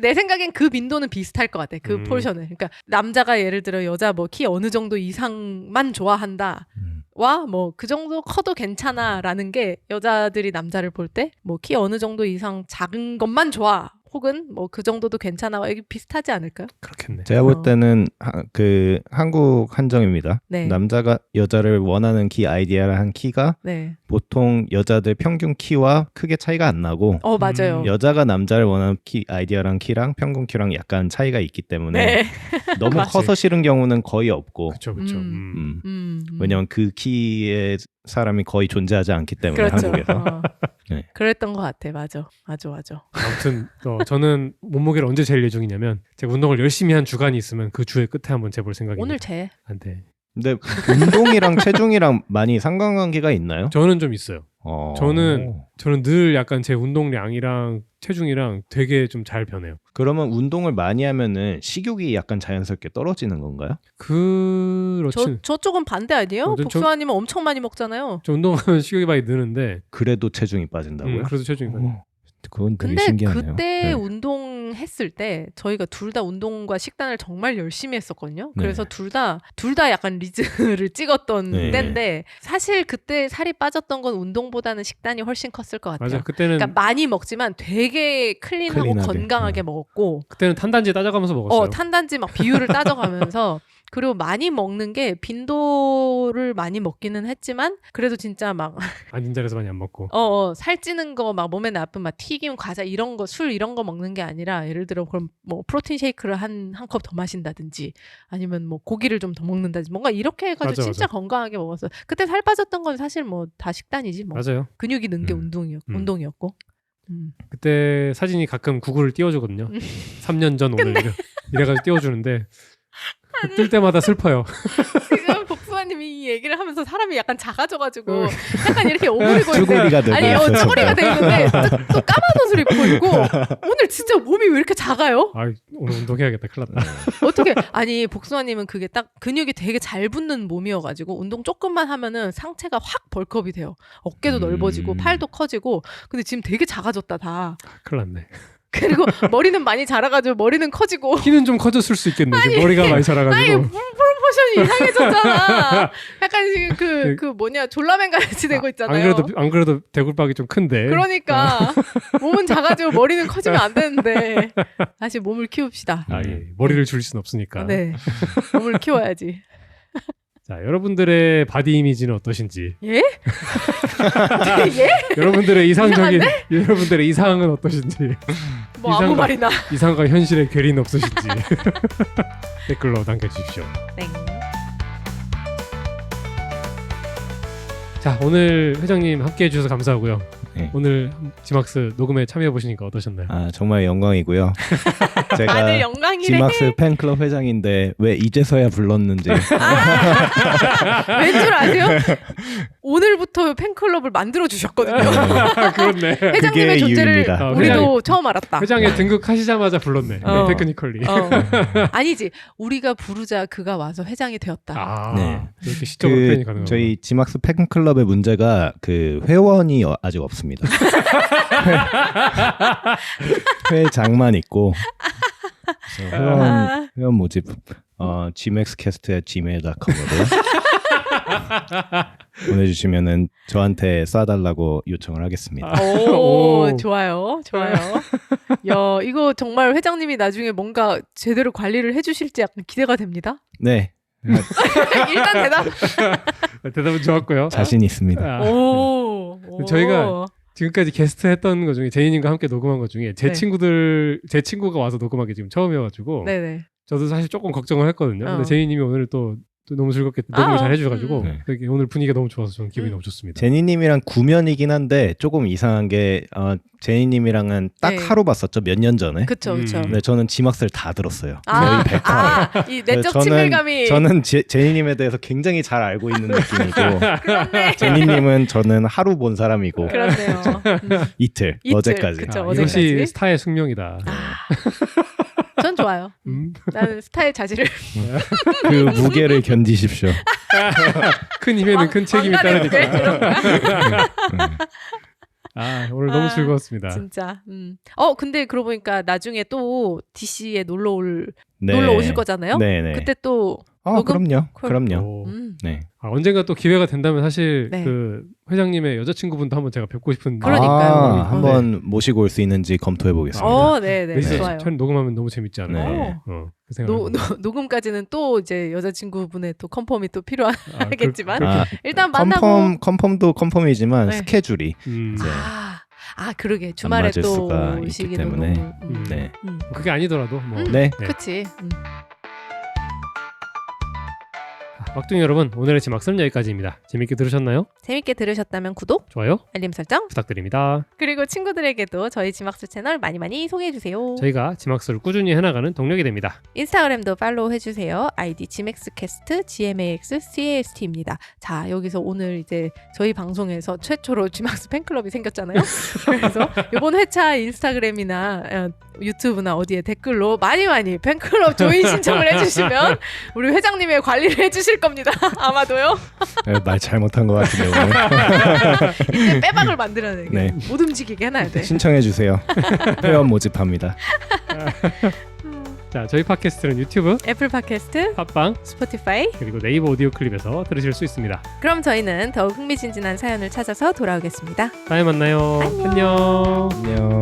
Speaker 2: 내 생각엔 그 빈도는 비슷할 것 같아. 그 포션을. 그러니까 남자가 예를 들어 여자 뭐 키 어느 정도 이상만 좋아한다. 와 뭐 그 정도 커도 괜찮아라는 게 여자들이 남자를 볼 때 뭐 키 어느 정도 이상 작은 것만 좋아. 혹은 뭐 그 정도도 괜찮아. 이게 비슷하지 않을까요?
Speaker 1: 그렇겠네.
Speaker 3: 제가 볼 때는 그 한국 한정입니다.
Speaker 2: 네.
Speaker 3: 남자가 여자를 원하는 키 아이디어한 키가
Speaker 2: 네.
Speaker 3: 보통 여자들 평균 키와 크게 차이가 안 나고
Speaker 2: 맞아요.
Speaker 3: 여자가 남자를 원하는 키 아이디어랑 키랑 평균 키랑 약간 차이가 있기 때문에
Speaker 2: 네.
Speaker 3: 너무 커서 싫은 경우는 거의 없고
Speaker 1: 그렇죠.
Speaker 3: 왜냐면 그 키의 사람이 거의 존재하지 않기 때문에
Speaker 2: 그렇죠.
Speaker 3: 한국에서
Speaker 2: 네. 그랬던 것 같아. 맞아.
Speaker 1: 아무튼 저는 몸무게를 언제 잴 예정이냐면 제가 운동을 열심히 한 주간이 있으면 그 주의 끝에 한번 재볼 생각입니다.
Speaker 2: 오늘 재.
Speaker 1: 안 돼.
Speaker 3: 근데 운동이랑 체중이랑 많이 상관관계가 있나요?
Speaker 1: 저는 좀 있어요. 저는 늘 약간 제 운동량이랑 체중이랑 되게 좀 잘 변해요.
Speaker 3: 그러면 운동을 많이 하면은 식욕이 약간 자연스럽게 떨어지는 건가요?
Speaker 1: 그렇지.
Speaker 2: 저쪽은 반대 아니에요? 복수아님은 엄청 많이 먹잖아요.
Speaker 1: 저 운동하면 식욕이 많이 느는데
Speaker 3: 그래도 체중이 빠진다고요?
Speaker 1: 그래도 체중이 빠져.
Speaker 3: 그건 되게
Speaker 2: 근데
Speaker 3: 신기하네요.
Speaker 2: 그때 운동했을 때 저희가 둘 다 운동과 식단을 정말 열심히 했었거든요. 그래서 둘 다 약간 리즈를 찍었던 때인데 사실 그때 살이 빠졌던 건 운동보다는 식단이 훨씬 컸을 것 같아요.
Speaker 1: 맞아. 그때는
Speaker 2: 그러니까 많이 먹지만 되게 클린하고 건강하게 먹었고
Speaker 1: 그때는 탄단지 따져가면서 먹었어요.
Speaker 2: 탄단지 막 비율을 따져가면서 그리고 많이 먹는 게 빈도를 많이 먹기는 했지만 그래도 진짜 막
Speaker 1: 앉은 자리에서 많이 안 먹고
Speaker 2: 살찌는 거 막 몸에 나쁜 막 튀김, 과자 이런 거, 술 이런 거 먹는 게 아니라 예를 들어 그럼 뭐 프로틴 쉐이크를 한 컵 더 마신다든지 아니면 뭐 고기를 좀 더 먹는다든지 뭔가 이렇게 해가지고
Speaker 1: 맞아,
Speaker 2: 진짜 건강하게 먹었어요. 그때 살 빠졌던 건 사실 뭐 다 식단이지 뭐.
Speaker 1: 맞아요.
Speaker 2: 근육이 는 게 운동이었고.
Speaker 1: 그때 사진이 가끔 구글을 띄워주거든요. 3년 전 오늘 이래가지고 띄워주는데 뜰 때마다 슬퍼요.
Speaker 2: 지금 복수아님이 이 얘기를 하면서 사람이 약간 작아져가지고 약간 이렇게 오므리고
Speaker 3: 쭈구리가 되고
Speaker 2: 아니
Speaker 3: 있어요,
Speaker 2: 쭈구리가 돼 있는데 또 까만 옷을 입고 있고 오늘 진짜 몸이 왜 이렇게 작아요?
Speaker 1: 아 오늘 운동해야겠다. 큰일 났다.
Speaker 2: 어떻게 아니 복수아님은 그게 딱 근육이 되게 잘 붙는 몸이어가지고 운동 조금만 하면은 상체가 확 벌크업이 돼요. 어깨도 넓어지고 팔도 커지고 근데 지금 되게 작아졌다 다.
Speaker 1: 큰일 났네.
Speaker 2: 그리고 머리는 많이 자라가지고 머리는 커지고
Speaker 1: 키는 좀 커졌을 수 있겠네. 지금 머리가 많이 자라가지고.
Speaker 2: 아니 프로포션이 이상해졌잖아. 약간 지금 그 뭐냐 졸라맨 같이 되고 있잖아요.
Speaker 1: 안 그래도 대굴박이 좀 큰데.
Speaker 2: 그러니까 몸은 작아지고 머리는 커지면 안 되는데 다시 몸을 키웁시다.
Speaker 1: 예. 머리를 줄일 순 없으니까.
Speaker 2: 네, 몸을 키워야지.
Speaker 1: 자, 여러분들의 바디 이미지는 어떠신지.
Speaker 2: 예? 예?
Speaker 1: 여러분들의 여러분들의 이상은 어떠신지.
Speaker 2: 뭐 아무 말이나.
Speaker 1: 이상과 현실의 괴리는 없으신지. 댓글로 남겨주십시오.
Speaker 2: 땡.
Speaker 1: 자, 오늘 회장님 함께 해주셔서 감사하고요.
Speaker 3: 네.
Speaker 1: 오늘 지막스 녹음에 참여해보시니까 어떠셨나요?
Speaker 3: 정말 영광이고요. 제가
Speaker 2: 다들 영광이래.
Speaker 3: 지막스 팬클럽 회장인데 왜 이제서야 불렀는지.
Speaker 2: 왠 줄 아세요? 오늘부터 팬클럽을 만들어 주셨거든요.
Speaker 1: 그렇네.
Speaker 2: 회장님의 존재를
Speaker 3: 이유입니다.
Speaker 2: 우리도 처음 알았다.
Speaker 1: 회장에 등극하시자마자 불렀네. 테크니컬리.
Speaker 2: 아니지. 우리가 부르자 그가 와서 회장이 되었다.
Speaker 3: 네.
Speaker 1: 이렇게 시적으로 표현이 가능하구나.
Speaker 3: 저희 지막스 팬클럽의 문제가 그 회원이 아직 없습니다. 회장만 있고 회원 모집 gmaxcast@gmail.com으로 보내주시면은 저한테 쏴달라고 요청을 하겠습니다.
Speaker 2: 오, 좋아요. 야, 이거 정말 회장님이 나중에 뭔가 제대로 관리를 해주실지 약간 기대가 됩니다.
Speaker 3: 네.
Speaker 2: 일단
Speaker 1: 대답은 좋았고요.
Speaker 3: 자신 있습니다.
Speaker 2: 오.
Speaker 1: 저희가 지금까지 게스트 했던 것 중에 제이님과 함께 녹음한 것 중에 제 친구가 와서 녹음하기 지금 처음이어가지고
Speaker 2: 네네.
Speaker 1: 저도 사실 조금 걱정을 했거든요. 근데 제이님이 오늘 또 너무 즐겁게 녹음을 잘 해주셔가지고 오늘 분위기가 너무 좋아서 저는 기분이 너무 좋습니다.
Speaker 3: 제니님이랑 구면이긴 한데 조금 이상한 게 제니님이랑은 딱 하루 봤었죠. 몇 년 전에.
Speaker 2: 그쵸.
Speaker 3: 근데 저는 지막스를 다 들었어요. 거의 100화.
Speaker 2: 이 내적 친밀감이.
Speaker 3: 저는 제니님에 대해서 굉장히 잘 알고 있는 느낌이고 제니님은 저는 하루 본 사람이고
Speaker 2: 그렇네요.
Speaker 3: 이틀 어제까지.
Speaker 2: 그쵸,
Speaker 1: 이것이
Speaker 2: 어제까지.
Speaker 1: 스타의 숙명이다.
Speaker 2: 전 좋아요. 나는 스타의 자질을
Speaker 3: 그 무게를 견디십시오.
Speaker 1: 큰 힘에는 큰 책임이 따르니까. 오늘 너무 즐거웠습니다.
Speaker 2: 진짜. 근데 그러고 보니까 나중에 또 DC에 놀러 오실 거잖아요.
Speaker 3: 네네.
Speaker 2: 그때 또 녹음?
Speaker 3: 그럼요.
Speaker 1: 네. 언젠가 또 기회가 된다면 사실 그 회장님의 여자친구분도 한번 제가 뵙고 싶은.
Speaker 2: 그러니까요.
Speaker 3: 한번 모시고 올 수 있는지 검토해 보겠습니다.
Speaker 2: 네네. 좋아요.
Speaker 1: 녹음하면 너무 재밌지 않아요? 그 생각.
Speaker 2: 녹음까지는 또 이제 여자친구분의 또 컨펌이 또 필요하겠지만 일단
Speaker 3: 컨펌도 컨펌이지만 스케줄이.
Speaker 2: 그러게 주말에
Speaker 3: 맞을
Speaker 2: 또
Speaker 3: 수가 있기
Speaker 2: 오시기는
Speaker 3: 때문에.
Speaker 2: 너무,
Speaker 3: 네.
Speaker 1: 그게 아니더라도 뭐.
Speaker 3: 네.
Speaker 2: 그치.
Speaker 1: 막둥이 여러분, 오늘의 지막스는 여기까지입니다. 재밌게 들으셨나요?
Speaker 2: 재밌게 들으셨다면 구독,
Speaker 1: 좋아요,
Speaker 2: 알림 설정
Speaker 1: 부탁드립니다.
Speaker 2: 그리고 친구들에게도 저희 지막스 채널 많이 소개해주세요.
Speaker 1: 저희가 지막스를 꾸준히 해나가는 동력이 됩니다.
Speaker 2: 인스타그램도 팔로우 해주세요. 아이디 gmaxcast, gmaxcast입니다. 자, 여기서 오늘 이제 저희 방송에서 최초로 지막스 팬클럽이 생겼잖아요. 그래서 이번 회차 인스타그램이나 유튜브나 어디에 댓글로 많이 팬클럽 조인 신청을 해주시면 우리 회장님의 관리를 해주실 겁니다. 아마도요.
Speaker 3: 말 잘못한 것 같은데 오늘.
Speaker 2: 이제 빼박을 만들어야 돼.
Speaker 3: 네.
Speaker 2: 못 움직이게 해놔야 돼.
Speaker 3: 신청해 주세요. 회원 모집합니다.
Speaker 1: 자, 저희 팟캐스트는 유튜브,
Speaker 2: 애플 팟캐스트,
Speaker 1: 팟빵,
Speaker 2: 스포티파이,
Speaker 1: 그리고 네이버 오디오 클립에서 들으실 수 있습니다.
Speaker 2: 그럼 저희는 더욱 흥미진진한 사연을 찾아서 돌아오겠습니다.
Speaker 1: 다음에 만나요.
Speaker 2: 안녕.
Speaker 3: 안녕.